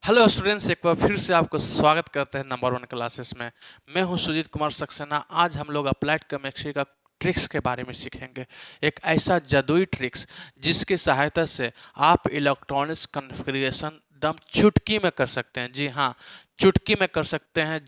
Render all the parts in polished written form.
Hello students, एक बार फिर से आपको स्वागत करते हैं नंबर वन क्लासेस में। मैं हूं सुजीत कुमार सक्सेना। आज हम लोग अप्लाइड केमिस्ट्री का ट्रिक्स के बारे में सीखेंगे। एक ऐसा जादुई ट्रिक्स जिसकी सहायता से आप इलेक्ट्रॉनिक्स कॉन्फ़िगरेशन दम चुटकी में कर सकते हैं। जी हाँ, चुटकी में कर सकते हैं।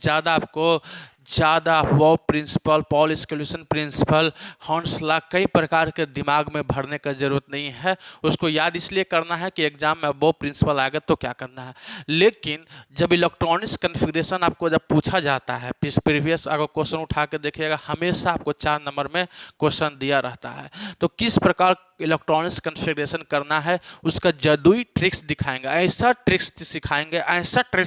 ज़्यादा वो प्रिंसिपल, पॉल स्क्यूलेशन प्रिंसिपल, हॉर्न्स लॉ कई प्रकार के दिमाग में भरने का ज़रूरत नहीं है। उसको याद इसलिए करना है कि एग्जाम में वो प्रिंसिपल आएगा तो क्या करना है। लेकिन जब इलेक्ट्रॉनिक्स कॉन्फ़िगरेशन आपको जब पूछा जाता है, प्रीवियस अगर क्वेश्चन उठा के देखिएगा, हमेशा आपको 4 नंबर में क्वेश्चन दिया रहता है। तो किस प्रकार इलेक्ट्रॉनिक्स कॉन्फ़िगरेशन करना है उसका जादुई ट्रिक्स दिखाएंगे। ऐसा ट्रिक्स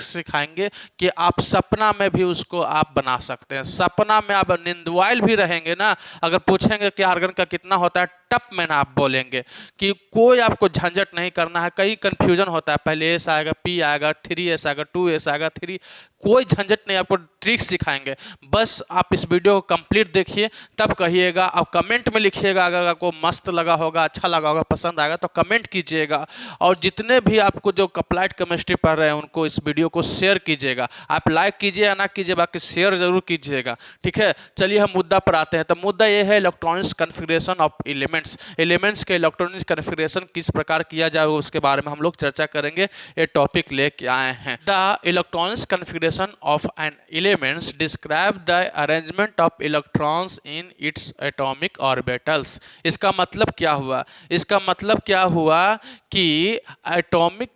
सिखाएंगे कि आप सपना में भी उसको आप बना सकते हैं। सपना में आप निंदवाइल भी रहेंगे ना, अगर पूछेंगे कि आर्गन का कितना होता है, टप में ना आप बोलेंगे कि कोई आपको झंझट नहीं करना है। कई कंफ्यूजन होता है, पहले एस आएगा, पी आएगा, 3s आएगा, 2s आएगा, 3, कोई झंझट नहीं। आपको ट्रिक्स सिखाएंगे। बस आप इस वीडियो को कंप्लीट देखिए, तब कहिएगा। आप कमेंट में लिखिएगा, अगर आपको मस्त लगा होगा, अच्छा लगा होगा, पसंद आएगा तो कमेंट कीजिएगा। और जितने भी आपको जो अप्लाइड केमिस्ट्री पढ़ रहे हैं उनको इस वीडियो को शेयर कीजिएगा। आप लाइक कीजिए या ना कीजिए, बाकी शेयर जरूर कीजिएगा। ठीक है, चलिए हम मुद्दा पर आते हैं। तो मुद्दा ये है इलेक्ट्रॉनिक्स कॉन्फ़िगरेशन ऑफ एलिमेंट्स के इलेक्ट्रॉनिक्स कॉन्फ़िगरेशन किस प्रकार किया जाए उसके बारे में हम लोग चर्चा करेंगे। ये टॉपिक लेके आए हैं। The electronics configuration of an elements describe the arrangement of electrons in its atomic orbitals. इसका मतलब क्या हुआ? इसका मतलब क्या हुआ कि एटॉमिक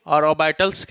और ऑर्बिटल्स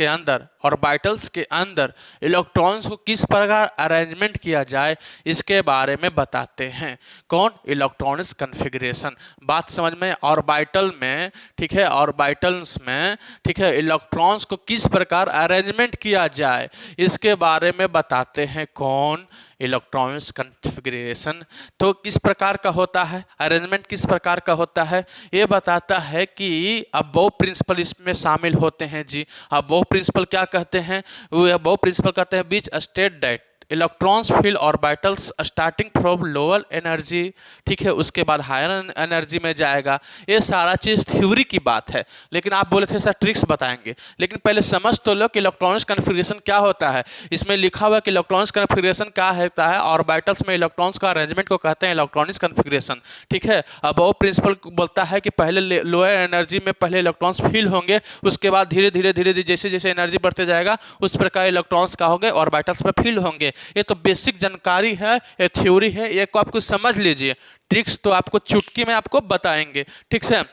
के अंदर इलेक्ट्रॉन्स को किस प्रकार अरेंजमेंट किया जाए इसके बारे में बताते हैं। कौन? Electronics configuration. बात समझ में? ऑर्बिटल में, ठीक है, ऑर्बिटल्स में, ठीक है, इलेक्ट्रॉन्स को किस प्रकार अरेंजमेंट किया जाए इसके बारे में बताते हैं। कौन? Electronics configuration. तो किस प्रकार का होता है, अरेंजमेंट किस प्रकार का होता है, ये बताता है कि अब वो प्रिंसिपल इसमें शामिल होते हैं। जी, अब वो प्रिंसिपल क्या कहते हैं? वो प्रिंसिपल कहते हैं which state that electrons fill orbitals starting from lower energy, ठीक है, उसके बाद हायर एनर्जी में जाएगा। ये सारा चीज़ थ्योरी की बात है, लेकिन आप बोले थे सर ट्रिक्स बताएंगे। लेकिन पहले समझ तो लो कि इलेक्ट्रॉनिक्स कॉन्फ़िगरेशन क्या होता है। इसमें लिखा हुआ कि इलेक्ट्रॉनिक्स कॉन्फ़िगरेशन क्या होता है, ऑर्बिटल्स में इलेक्ट्रॉन्स का अरेंजमेंट को कहते हैं इलेक्ट्रॉनिक्स कॉन्फ़िगरेशन। ठीक है, अब वो प्रिंसिपल बोलता है कि पहले लोअर एनर्जी में पहले इलेक्ट्रॉन्स फिल होंगे, उसके बाद धीरे धीरे जैसे जैसे एनर्जी बढ़ते जाएगा उस प्रकार इलेक्ट्रॉन्स का होंगे ऑर्बिटल्स में फिल होंगे। ये तो बेसिक जानकारी है, ये थ्योरी है, ये को आपको समझ लीजिए। ट्रिक्स तो आपको चुटकी में आपको बताएंगे। ठीक है,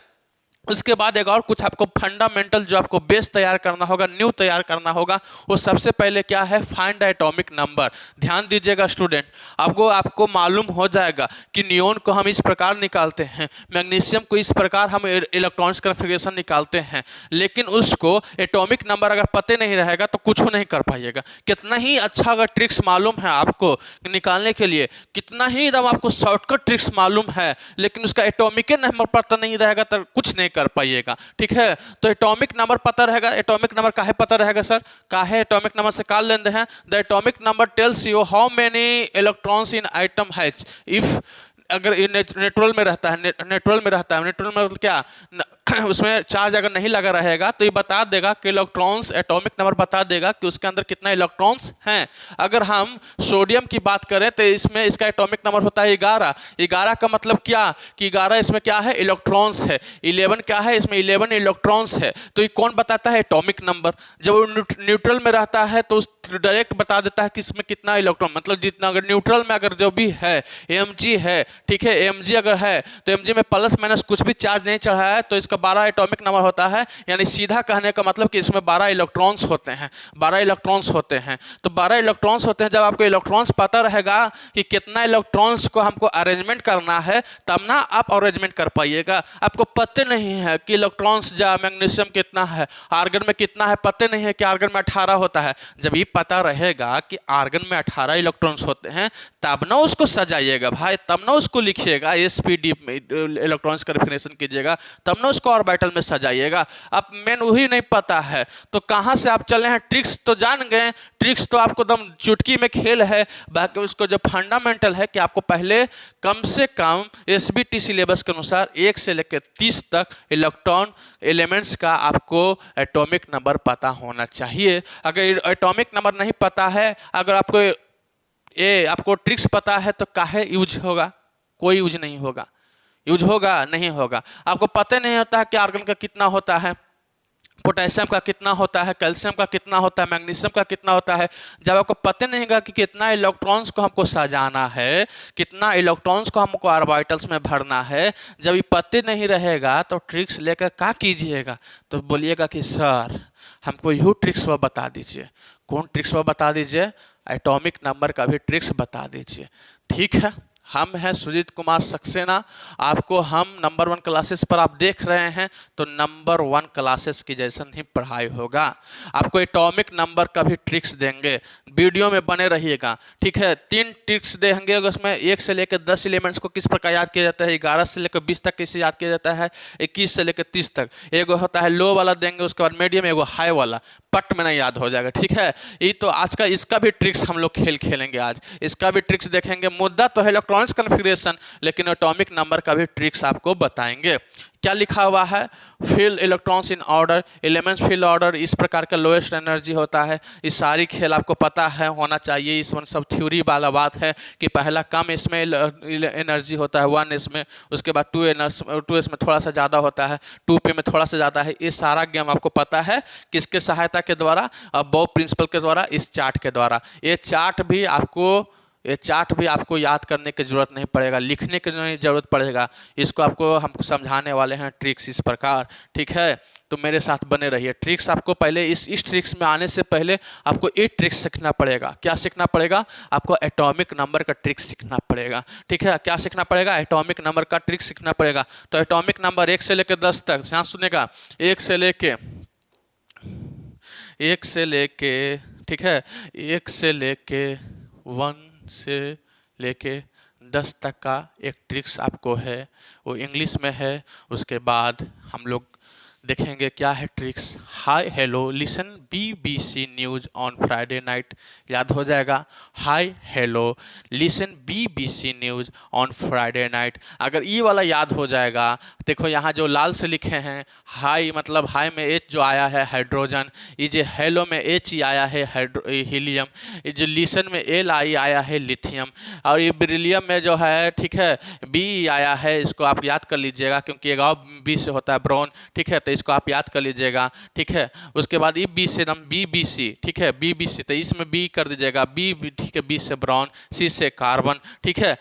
उसके बाद एक और कुछ आपको फंडामेंटल जो आपको बेस तैयार करना होगा, न्यू तैयार करना होगा। वो सबसे पहले क्या है? Find the atomic number. ध्यान दीजिएगा स्टूडेंट, आपको मालूम हो जाएगा कि नियोन को हम इस प्रकार निकालते हैं, मैग्नीशियम को इस प्रकार हम इलेक्ट्रॉनिक्स कॉन्फ़िगरेशन निकालते हैं। लेकिन उसको एटॉमिक नंबर अगर पते नहीं रहेगा तो कुछ नहीं कर पाइएगा। कितना ही अच्छा अगर ट्रिक्स मालूम है आपको निकालने के लिए, कितना ही एकदम आपको शॉर्टकट ट्रिक्स मालूम है, लेकिन उसका एटॉमिक नंबर पता नहीं रहेगा तो कुछ नहीं कर पाइएगा। ठीक है, तो एटॉमिक नंबर पता रहेगा। एटॉमिक नंबर काहे पता रहेगा सर? काहे एटॉमिक नंबर से का लेते हैं? The atomic number tells you how many electrons in item has. If अगर नेचुरल में रहता है, नेचुरल में मतलब क्या, उसमें चार्ज अगर नहीं लगा रहेगा तो ये बता देगा कि इलेक्ट्रॉन्स, एटॉमिक नंबर बता देगा कि उसके अंदर कितना इलेक्ट्रॉन्स हैं। अगर हम सोडियम की बात करें तो इसमें इसका एटॉमिक नंबर होता है 11। 11 का मतलब क्या कि 11 इसमें क्या है? इलेक्ट्रॉन्स है। 11 क्या है? इसमें 11 इलेक्ट्रॉन्स है। तो ये कौन बताता है? Atomic number. जब वो न्यूट्रल में रहता है तो डायरेक्ट बता देता है कि इसमें कितना इलेक्ट्रॉन, मतलब जितना, अगर न्यूट्रल में अगर जो भी है Mg है, ठीक है, Mg अगर है तो Mg में प्लस माइनस कुछ भी चार्ज नहीं चढ़ा है तो इसका 12 एटॉमिक नंबर होता है। यानी सीधा कहने का मतलब कि इसमें 12 इलेक्ट्रॉन्स होते हैं। 12 इलेक्ट्रॉन्स होते हैं। तो 12 इलेक्ट्रॉन्स होते हैं। जब आपको इलेक्ट्रॉन्स पता रहेगा कि कितना इलेक्ट्रॉन्स को हमको अरेंजमेंट करना है, तब ना आप अरेंजमेंट कर पाइएगा। आपको पता नहीं है कि इलेक्ट्रॉन्स जा मैग्नीशियम कितना है, आर्गन में कितना है, पता नहीं है कि आर्गन में 18 होता है। जब ये पता रहेगा कि आर्गन में 18 इलेक्ट्रॉन्स होते हैं तब ना उसको सजाइएगा भाई, तब ना उसको लिखिएगा, एसपीडी इलेक्ट्रॉनिक्स कॉन्फ़िगरेशन कीजिएगा, तब ना उसको ऑर्बिटल में सजाइएगा। अब मेन वही नहीं पता है तो कहाँ से आप चले हैं? ट्रिक्स तो जान गए, ट्रिक्स तो आपको दम चुटकी में खेल है, बाकी उसको जो फंडामेंटल है कि आपको पहले कम से कम एसबीटी सिलेबस के अनुसार 1 से लेकर 30 तक इलेक्ट्रॉन एलिमेंट्स का आपको एटॉमिक नंबर पता होना चाहिए। अगर एटॉमिक नंबर नहीं पता है, अगर आपको ट्रिक्स पता है तो काहे यूज होगा? कोई यूज नहीं होगा। यूज होगा? नहीं होगा। आपको पता नहीं होता है कि आर्गन का कितना होता है, पोटेशियम का कितना होता है, कैल्शियम का कितना होता है, मैग्नीशियम का कितना होता है। जब आपको पता नहीं होगा कि कितना इलेक्ट्रॉन्स को हमको सजाना है, कितना इलेक्ट्रॉन्स को हमको ऑर्बिटल्स में भरना है, जब ये पता नहीं रहेगा तो ट्रिक्स लेकर क्या कीजिएगा? तो बोलिएगा कि सर हमको यू ट्रिक्स वो बता दीजिए। कौन ट्रिक्स वो बता दीजिए? एटॉमिक नंबर का भी ट्रिक्स बता दीजिए। ठीक है, हम हैं सुजीत कुमार सक्सेना। आपको हम नंबर 1 क्लासेस पर आप देख रहे हैं, तो नंबर 1 क्लासेस की जैसा ही पढ़ाई होगा। आपको एटॉमिक नंबर का भी ट्रिक्स देंगे, वीडियो में बने रहिएगा। ठीक है, 3 ट्रिक्स देंगे, उसमें 1 से लेकर 10 एलिमेंट्स को किस प्रकार याद किया जाता है, 11 से लेकर 20 तक कैसे याद किया जाता है, 21 से लेकर 30 तक। एगो होता है लो वाला देंगे, उसके बाद मीडियम, एगो हाई वाला, पट में नहीं याद हो जाएगा। ठीक है, ये तो आज का इसका भी ट्रिक्स हम लोग खेलेंगे आज, इसका भी ट्रिक्स देखेंगे। मुद्दा तो है इलेक्ट्रॉनिक्स कॉन्फ़िगरेशन, लेकिन एटॉमिक नंबर का भी ट्रिक्स आपको बताएंगे। क्या लिखा हुआ है? Fill electrons in order, elements fill order, इस प्रकार का लोएस्ट एनर्जी होता है। ये सारी खेल आपको पता है, होना चाहिए। इसमें सब थ्योरी वाला बात है कि पहला कम इसमें एनर्जी होता है 1 इसमें, उसके बाद 2 इसमें थोड़ा सा ज़्यादा होता है, 2p में थोड़ा सा ज़्यादा है। ये सारा गेम आपको पता है किसके सहायता के द्वारा? बॉब प्रिंसिपल के द्वारा, इस चार्ट के द्वारा। ये चार्ट भी आपको याद करने की जरूरत नहीं पड़ेगा, लिखने की नहीं जरूरत पड़ेगा। इसको हमको समझाने वाले हैं ट्रिक्स इस प्रकार। ठीक है, तो मेरे साथ बने रहिए। ट्रिक्स आपको पहले इस ट्रिक्स में आने से पहले आपको ये ट्रिक्स सीखना पड़ेगा। क्या सीखना पड़ेगा? आपको एटॉमिक नंबर का ट्रिक्स सीखना पड़ेगा। ठीक है, क्या सीखना पड़ेगा? एटॉमिक नंबर का ट्रिक्स सीखना पड़ेगा। तो एटॉमिक नंबर 1 से लेकर 10 तक, ध्यान सुनेगा। 1 से लेके ठीक है, 1 से लेके 1 से लेके 10 तक का एक ट्रिक्स आपको है, वो इंग्लिश में है। उसके बाद हम लोग देखेंगे क्या है tricks. Hi hello listen BBC news on Friday night, याद हो जाएगा। Hi hello listen BBC news on Friday night. अगर ये वाला याद हो जाएगा, देखो यहाँ जो लाल से लिखे हैं, हाई मतलब हाई में H जो आया है हाइड्रोजन, ये जो हेलो में H ही आया है हीलियम, ये जो लिसन में L आया है लिथियम, और ये बेरिलियम में जो है, ठीक है, B आया है। इसको आप याद कर लीजिएगा क्योंकि एक और B से होता है ब्रोन। ठीक है, तो इसको आप याद कर लीजिएगा। ठीक है, उसके बाद ये B से एकदम BBC। ठीक है, BBC, तो इसमें B कर दीजिएगा, B। ठीक है, B से ब्रॉन, C से कार्बन। ठीक है,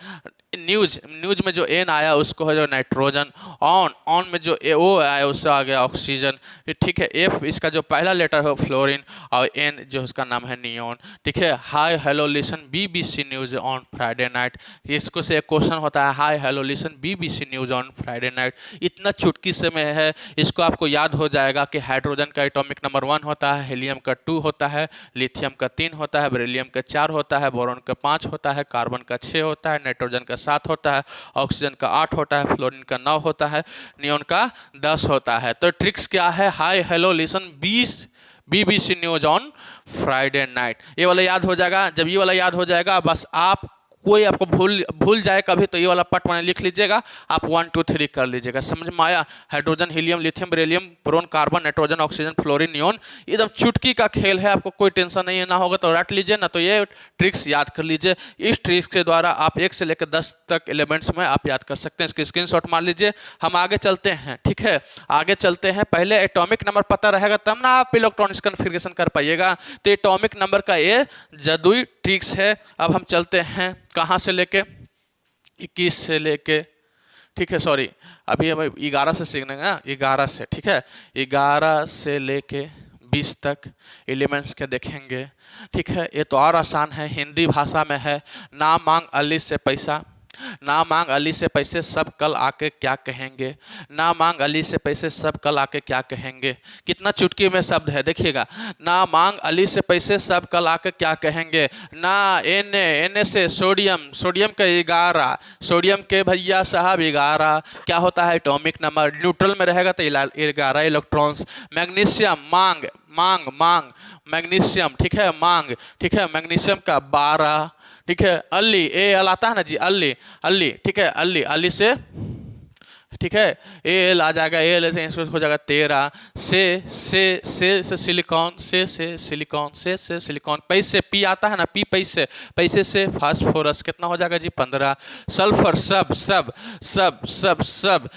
न्यूज में जो N आया उसको है जो नाइट्रोजन। ऑन में जो O आया उससे आ गया ऑक्सीजन। ठीक है, F इसका जो पहला लेटर है फ्लोरीन, और N जो उसका नाम है नियोन। ठीक है, hi hello listen BBC news on Friday night. इसको से एक क्वेश्चन होता है, hi hello listen BBC news on Friday night. इतना चुटकी से में है, इसको आपको याद हो जाएगा कि हाइड्रोजन का एटॉमिक नंबर 1 होता है, हीलियम का 2 होता है, लिथियम का 3 होता है, बेरिलियम का 4 होता है, बोरॉन का 5 होता है, कार्बन का 6 होता है, नाइट्रोजन का 7 होता है, ऑक्सीजन का 8 होता है, फ्लोरीन का 9 होता है, नियोन का 10 होता है। तो ट्रिक्स क्या है? Hi hello listen BBC news on Friday night. ये वाला याद हो जाएगा। जब ये वाला याद हो जाएगा, बस आप कोई आपको भूल जाए कभी, तो ये वाला पार्ट मैंने लिख लीजिएगा, आप 1 2 3 कर लीजिएगा। समझ में आया? Hydrogen, helium, lithium, beryllium, boron, carbon, nitrogen, oxygen, fluorine, neon, एकदम चुटकी का खेल है। आपको कोई टेंशन नहीं है, ना होगा तो रट लीजिए, ना तो ये ट्रिक्स याद कर लीजिए। इस ट्रिक्स के द्वारा आप 1 से लेकर 10 तक एलिमेंट्स में आप याद कर सकते हैं। इसकी स्क्रीनशॉट मार लीजिए। हम आगे चलते हैं। ठीक है, आगे चलते हैं। पहले एटॉमिक नंबर पता रहेगा तब ना आप इलेक्ट्रॉनिक्स कॉन्फ़िगरेशन कर पाइएगा। तो एटॉमिक नंबर का ये जादुई ट्रिक्स है। अब हम चलते हैं कहाँ से लेके 21 से लेके, ठीक है, सॉरी अभी हम 11 से सीखने ना, 11 से, ठीक है, 11 से लेके 20 तक एलिमेंट्स के देखेंगे। ठीक है, ये तो और आसान है, हिंदी भाषा में है। ना मांग अली से पैसा, ना मांग अली से पैसे सब कल आके क्या कहेंगे, ना मांग अली से पैसे सब कल आके क्या कहेंगे। कितना चुटकी में शब्द है देखिएगा, ना मांग अली से पैसे सब कल आके क्या कहेंगे। ना एन से सोडियम, सोडियम के 11, सोडियम के भैया साहब 11 क्या होता है एटॉमिक नंबर, न्यूट्रल में रहेगा तो 11 इलेक्ट्रॉन्स। मैग्नीशियम मांग मांग मांग मैग्नीशियम, ठीक है मांग, ठीक है मैग्नीशियम का 12, ठीक है। अली ए एल आता है ना जी, अली अली, ठीक है अली, अली से ठीक है ए एल आ जाएगा, ए एल से हो जाएगा 13। से सिलिकॉन, से सिलिकॉन, से सिलिकॉन। पैसे पी आता है ना, पी पैसे, पैसे से फास्फोरस कितना हो जाएगा जी 15। सल्फर सब सब सब सब सब,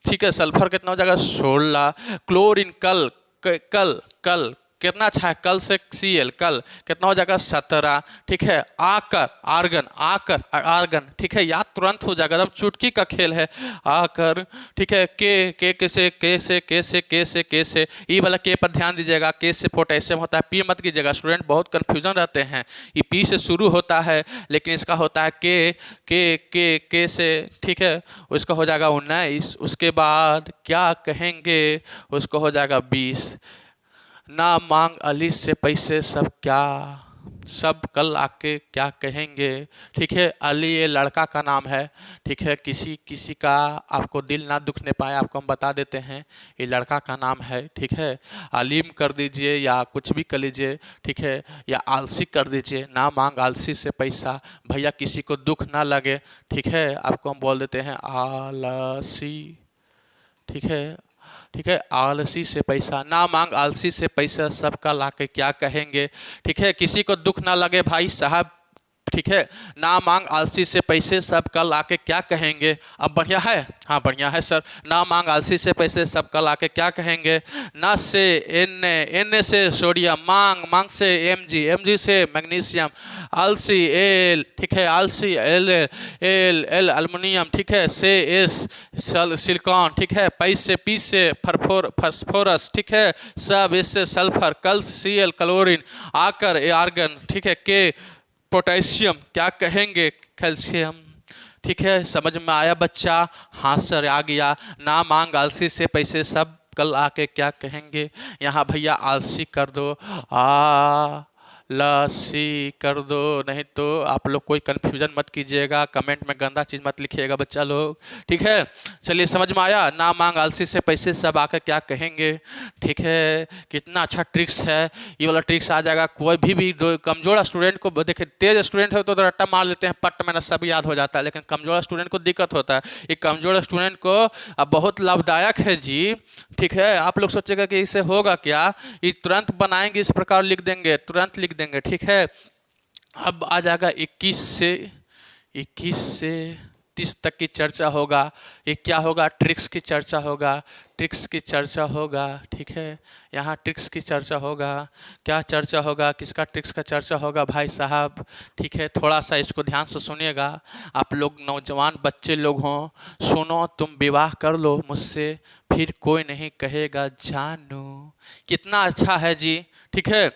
ठीक है सल्फर कितना हो जाएगा 16। क्लोरीन कल कल कल कितना अच्छा है, कल से Cl कल कितना हो जाएगा 17, ठीक है। आकर आर्गन, आकर आर्गन, ठीक है याद तुरंत हो जाएगा, एकदम चुटकी का खेल है। आकर, ठीक है के से के से के से के से के से, ई वाला के पर ध्यान दीजिएगा, के से पोटेशियम होता है, पी मत कीजिएगा, स्टूडेंट बहुत कन्फ्यूजन रहते हैं। ये पी से शुरू होता है लेकिन इसका होता है के से, ठीक है उसका हो जाएगा 19। उसके बाद क्या कहेंगे, उसको हो जाएगा 20। ना मांग अली से पैसे सब क्या, सब कल आके क्या कहेंगे, ठीक है। अली ये लड़का का नाम है, ठीक है, किसी का आपको दिल ना दुखने पाए आपको हम बता देते हैं, ये लड़का का नाम है, ठीक है। अलीम कर दीजिए या कुछ भी कर लीजिए, ठीक है, या आलसी कर दीजिए। ना मांग आलसी से पैसा, भैया किसी को दुख ना लगे, ठीक है, आपको हम बोल देते हैं आलसी, ठीक है, ठीक है आलसी से पैसा। ना मांग आलसी से पैसा सबका लाके क्या कहेंगे, ठीक है, किसी को दुख ना लगे भाई साहब, ठीक है। ना मांग आलसी से पैसे सब कल आके क्या कहेंगे। अब बढ़िया है, हाँ बढ़िया है सर। ना मांग आलसी से पैसे सब कल आके क्या कहेंगे। ना से एन से सोडियम, मांग मांग से एम जी से मैग्नीशियम, आलसी एल, ठीक है आलसी एल एल एल अल्युमिनियम, ठीक है, से एस सिलिकॉन, ठीक है, पैसे पी से फास्फोरस, ठीक है, सब इससे सल्फर, कल Cl क्लोरीन, आकर आर्गन, ठीक है, के पोटेशियम क्या कहेंगे कैल्शियम, ठीक है। समझ में आया बच्चा, हाँ सर आ गया। ना मांग आलसी से पैसे सब कल आके क्या कहेंगे। यहाँ भैया आलसी कर दो, लसी कर दो, नहीं तो आप लोग कोई कन्फ्यूजन मत कीजिएगा, कमेंट में गंदा चीज़ मत लिखिएगा बच्चा लोग, ठीक है। चलिए समझ में आया, ना मांग आलसी से पैसे सब आकर क्या कहेंगे, ठीक है। कितना अच्छा ट्रिक्स है, ये वाला ट्रिक्स आ जाएगा कोई भी कमजोर स्टूडेंट को, देखिए तेज स्टूडेंट है तो रट्टा मार लेते हैं, पट में सब याद हो जाता है, लेकिन कमजोर स्टूडेंट को दिक्कत होता है। ये कमजोर स्टूडेंट को अब बहुत लाभदायक है जी, ठीक है। आप लोग सोचेगा कि इससे होगा क्या, ये तुरंत बनाएंगे, इस प्रकार लिख देंगे, तुरंत लिख देंगे, ठीक है। अब आ जाएगा 21 से 30 तक की चर्चा होगा। ये क्या होगा, ट्रिक्स की चर्चा होगा, ट्रिक्स की चर्चा होगा, ठीक है। यहाँ ट्रिक्स की चर्चा होगा, क्या चर्चा होगा, किसका ट्रिक्स का चर्चा होगा भाई साहब, ठीक है। थोड़ा सा इसको ध्यान से सुनिएगा, आप लोग नौजवान बच्चे लोग हों, सुनो तुम विवाह कर लो मुझसे, फिर कोई नहीं कहेगा जानू। कितना अच्छा है जी, ठीक है।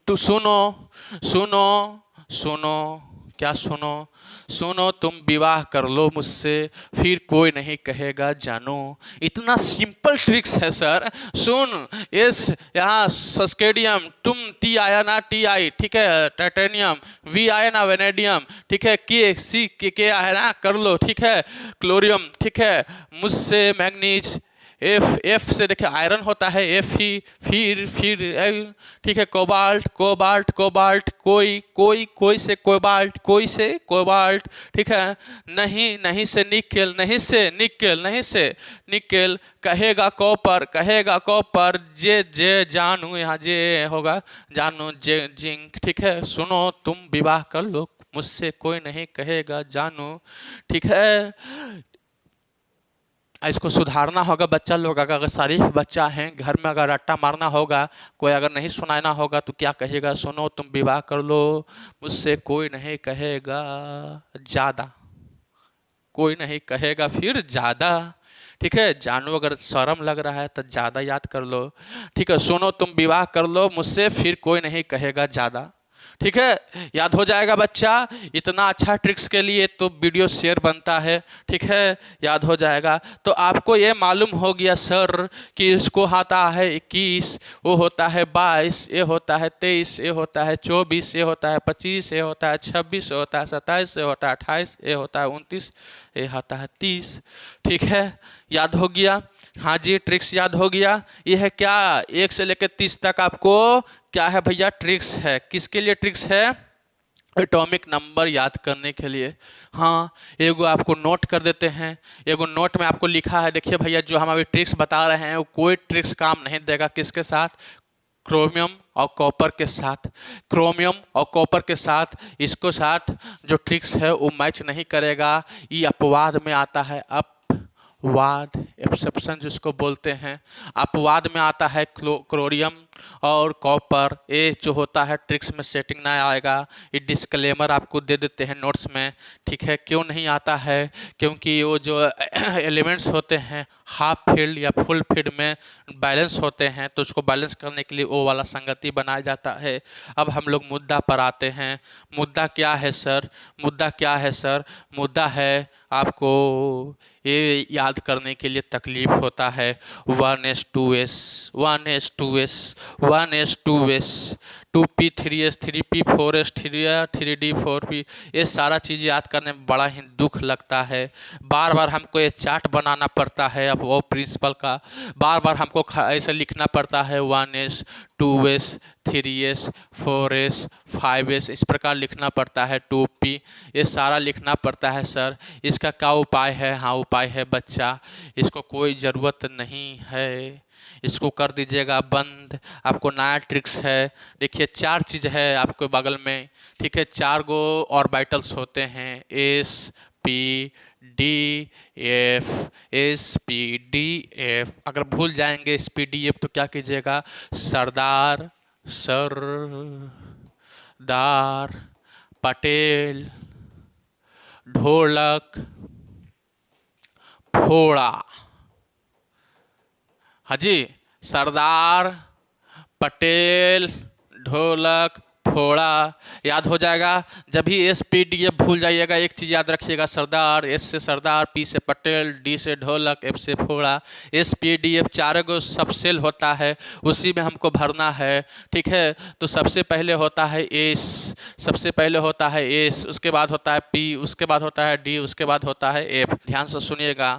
तो सुनो सुनो सुनो, क्या सुनो, सुनो तुम विवाह कर लो मुझसे, फिर कोई नहीं कहेगा जानू। इतना सिंपल ट्रिक्स है सर। सुन एस यहाँ सस्केडियम, तुम टी आया ना टी आई, ठीक है, टाइटेनियम, वी आया ना वेनेडियम, ठीक है, के सी के आया ना कर लो, ठीक है, क्लोरियम, ठीक है, मुझसे मैग्नीज, एफ से देखिए आयरन होता है, एफ ही, फिर ठीक है, कोबाल्ट कोबाल्ट कोबाल्ट, कोई से कोबाल्ट, कोई से कोबाल्ट, ठीक है। नहीं से निकेल, नहीं से निकेल, कहेगा कॉपर, जे जानू, यहाँ जे होगा जानू, जे जिंक, ठीक है। सुनो तुम विवाह कर लो मुझसे, कोई नहीं कहेगा जानू, ठीक है। इसको सुधारना होगा बच्चा लोग, अगर शरीफ बच्चा है घर में, अगर रट्टा मारना होगा, कोई अगर नहीं सुनाना होगा तो क्या कहेगा, सुनो तुम विवाह कर लो मुझसे, कोई नहीं कहेगा ज़्यादा, कोई नहीं कहेगा फिर ज़्यादा, ठीक है। जानू अगर शर्म लग रहा है तो ज़्यादा याद कर लो, ठीक है। सुनो तुम विवाह कर लो मुझसे, फिर कोई नहीं कहेगा ज़्यादा, ठीक है, याद हो जाएगा बच्चा। इतना अच्छा ट्रिक्स के लिए तो वीडियो शेयर बनता है, ठीक है, याद हो जाएगा। तो आपको ये मालूम हो गया सर कि इसको आता है 21, वो होता है 22, ये होता है 23, ये होता है 24, ये होता है 25, ये होता है 26, ये होता है 27, ये होता है 28, ये होता है 29, ये होता है 30। ठीक है, याद हो गया। हाँ जी, ट्रिक्स याद हो गया। ये है क्या, 1 से लेकर 30 तक आपको क्या है भैया, ट्रिक्स है। किसके लिए ट्रिक्स है? एटॉमिक नंबर याद करने के लिए। हाँ, एगो आपको नोट कर देते हैं। एगो नोट में आपको लिखा है, देखिए भैया, जो हम अभी ट्रिक्स बता रहे हैं वो कोई ट्रिक्स काम नहीं देगा किसके साथ, क्रोमियम और कॉपर के साथ। क्रोमियम और कॉपर के साथ इसको साथ जो ट्रिक्स है वो मैच नहीं करेगा। ये अपवाद में आता है, अपवाद, एक्सेप्शन जिसको बोलते हैं। अपवाद में आता है क्लोरियम और कॉपर। ये जो होता है ट्रिक्स में सेटिंग ना आएगा। ये डिस्क्लेमर आपको दे देते हैं नोट्स में, ठीक है। क्यों नहीं आता है? क्योंकि वो जो एलिमेंट्स होते हैं हाफ फील्ड या फुल फील्ड में बैलेंस होते हैं, तो उसको बैलेंस करने के लिए वो वाला संगति बनाया जाता है। अब हम लोग मुद्दा पर आते हैं। मुद्दा क्या है सर? मुद्दा क्या है सर? मुद्दा है आपको ये याद करने के लिए तकलीफ होता है 1s2s 1s2s 1s2s 2p 3s 3p 4s 3d 4p। ये सारा चीज़ याद करने में बड़ा ही दुख लगता है। बार बार हमको ये चार्ट बनाना पड़ता है, अब वो प्रिंसिपल का बार बार हमको ऐसे लिखना पड़ता है 1s 2s 3s 4s 5s, इस प्रकार लिखना पड़ता है 2p, ये सारा लिखना पड़ता है सर। इसका क्या उपाय है? हाँ, उपाय है बच्चा, इसको कोई ज़रूरत नहीं है, इसको कर दीजिएगा बंद। आपको नया ट्रिक्स है। देखिए 4 चीज़ है आपके बगल में, ठीक है। 4 गो ऑर्बिटल्स होते हैं, S P D F, S P D F. अगर भूल जाएंगे एस पी डी एफ तो क्या कीजिएगा, सरदार, सरदार, पटेल, ढोलक, फोड़ा। हाँ जी, सरदार, पटेल, ढोलक, फोड़ा, याद हो जाएगा। जब भी एस पी डी एफ भूल जाइएगा, एक चीज़ याद रखिएगा, सरदार, एस से सरदार, पी से पटेल, डी से ढोलक, एफ से फोड़ा। एस पी डी एफ 4 गो सब सेल होता है, उसी में हमको भरना है, ठीक है। तो सबसे पहले होता है एस, सबसे पहले होता है एस, उसके बाद होता है पी, उसके बाद होता है डी, उसके बाद होता है एफ। ध्यान से सुनिएगा।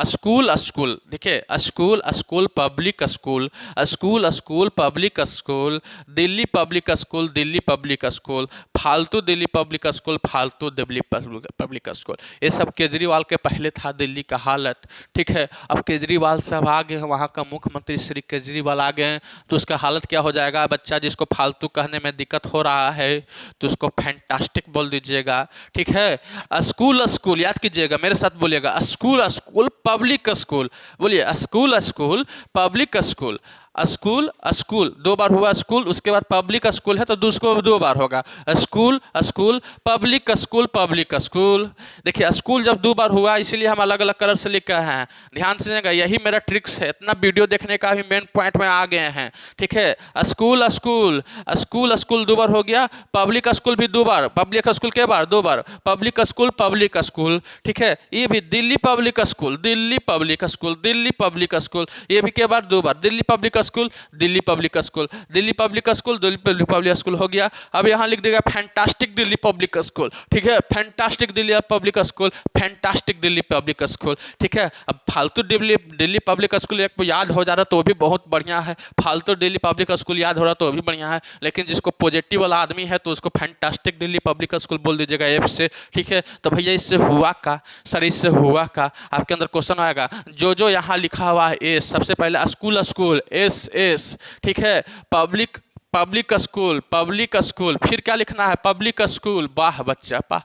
स्कूल, स्कूल, देखिए, school, school, public school, school, school, public school, Delhi public school, Delhi public school, फालतू दिल्ली पब्लिक स्कूल, फालतू दिल्ली पब्लिक स्कूल। ये सब केजरीवाल के पहले था दिल्ली का हालत, ठीक है। अब केजरीवाल साहब आ गए हैं, वहाँ का मुख्यमंत्री श्री केजरीवाल आ गए हैं, तो उसका हालत क्या हो जाएगा? बच्चा जिसको फालतू कहने में दिक्कत हो रहा है तो उसको फैंटास्टिक बोल दीजिएगा, ठीक है। स्कूल, स्कूल, याद कीजिएगा, मेरे साथ बोलिएगा, स्कूल, स्कूल, पब्लिक स्कूल, बोलिए, school, school, public school. School, school 2 बार हुआ स्कूल, उसके बाद पब्लिक स्कूल है तो दूसरो 2 बार होगा, school, school, public school, public school. देखिए स्कूल जब 2 बार हुआ इसलिए हम अलग अलग कलर से लिख रहे हैं, ध्यान से सुनिएगा, यही मेरा ट्रिक्स है। इतना वीडियो देखने का भी मेन पॉइंट में आ गए हैं, ठीक है। स्कूल, स्कूल, स्कूल, स्कूल 2 बार हो गया, पब्लिक स्कूल भी 2 बार, पब्लिक स्कूल के बार 2 बार, पब्लिक स्कूल, पब्लिक स्कूल, ठीक है। ये भी Delhi public school, Delhi public school, Delhi public school, ये भी के बार 2 बार, Delhi public school, Delhi public school, Delhi public school, Delhi public school हो गया। अब यहाँ लिख देगा फैंटास्टिक दिल्ली पब्लिक स्कूल, ठीक है, fantastic Delhi public school, fantastic Delhi public school, ठीक है। अब फालतू दिल्ली पब्लिक स्कूल एक याद हो जा रहा तो भी बहुत बढ़िया है, फालतू दिल्ली पब्लिक स्कूल याद हो रहा तो भी बढ़िया है, लेकिन जिसको पॉजिटिव वाला आदमी है तो उसको फैंटास्टिक दिल्ली पब्लिक स्कूल बोल दीजिएगा एफ से, ठीक है। तो भैया इससे हुआ का सर, इससे हुआ का आपके अंदर क्वेश्चन आएगा। जो यहाँ लिखा हुआ है एस, सबसे पहले स्कूल, स्कूल, एस एस, ठीक है। Public, public school, public school, फिर क्या लिखना है? Public school. वाह बच्चा, वाह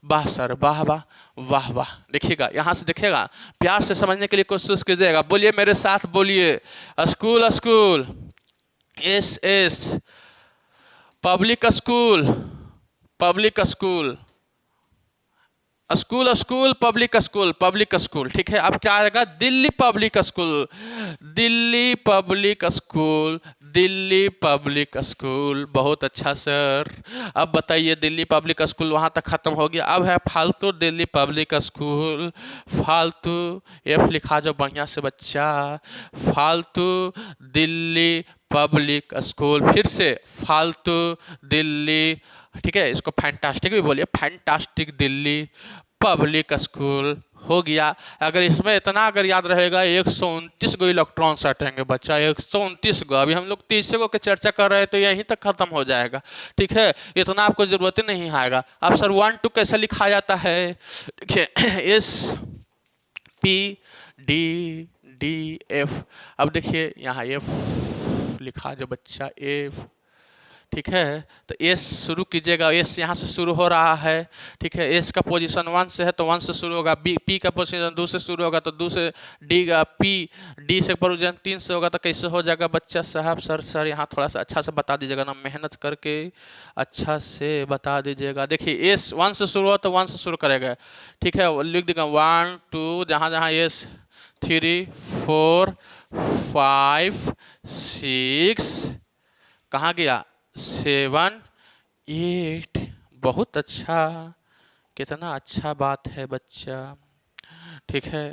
वाह सर, वाह वाह वाह वाह। देखिएगा, यहाँ से देखिएगा, प्यार से समझने के लिए कोशिश कीजिएगा, बोलिए मेरे साथ, बोलिए, school, school, S S, public school, public school, school school public school public school, ठीक है। अब क्या आएगा, Delhi public school, Delhi public school, Delhi public school. बहुत अच्छा सर। अब बताइए, दिल्ली पब्लिक स्कूल वहाँ तक खत्म हो गया। अब है फालतू दिल्ली पब्लिक स्कूल, फालतू एफ लिखा जो बढ़िया से बच्चा, फालतू दिल्ली पब्लिक स्कूल। फिर से फालतू दिल्ली, ठीक है। इसको फैंटास्टिक भी बोलिए, फैंटास्टिक दिल्ली पब्लिक स्कूल हो गया। अगर इसमें इतना अगर याद रहेगा, 129 गो इलेक्ट्रॉन्स हटेंगे बच्चा, 129 गो। अभी हम लोग 30 गो की चर्चा कर रहे हैं तो यहीं तक खत्म हो जाएगा, ठीक है। इतना आपको जरूरत ही नहीं आएगा। अब सर 1 2 कैसे लिखा जाता है, देखिए S P D D F. अब देखिए यहाँ एफ लिखा जो बच्चा, एफ, ठीक है। तो एस शुरू कीजिएगा, एस यहाँ से शुरू हो रहा है, ठीक है। एस का पोजीशन 1 से है तो 1 से शुरू होगा। बी पी का पोजीशन 2 से शुरू होगा तो 2 से। डी का पी, डी से पोजीशन 3 से होगा तो कैसे हो जाएगा बच्चा साहब। सर यहाँ थोड़ा सा अच्छा से बता दीजिएगा ना, मेहनत करके अच्छा से बता दीजिएगा। देखिए एस 1 से शुरू हो तो 1 से शुरू करेगा, ठीक है। लिख देगा 1 2, जहाँ जहाँ एस 3 4 5 6, कहाँ गया 7 8। बहुत अच्छा, कितना अच्छा बात है बच्चा, ठीक है।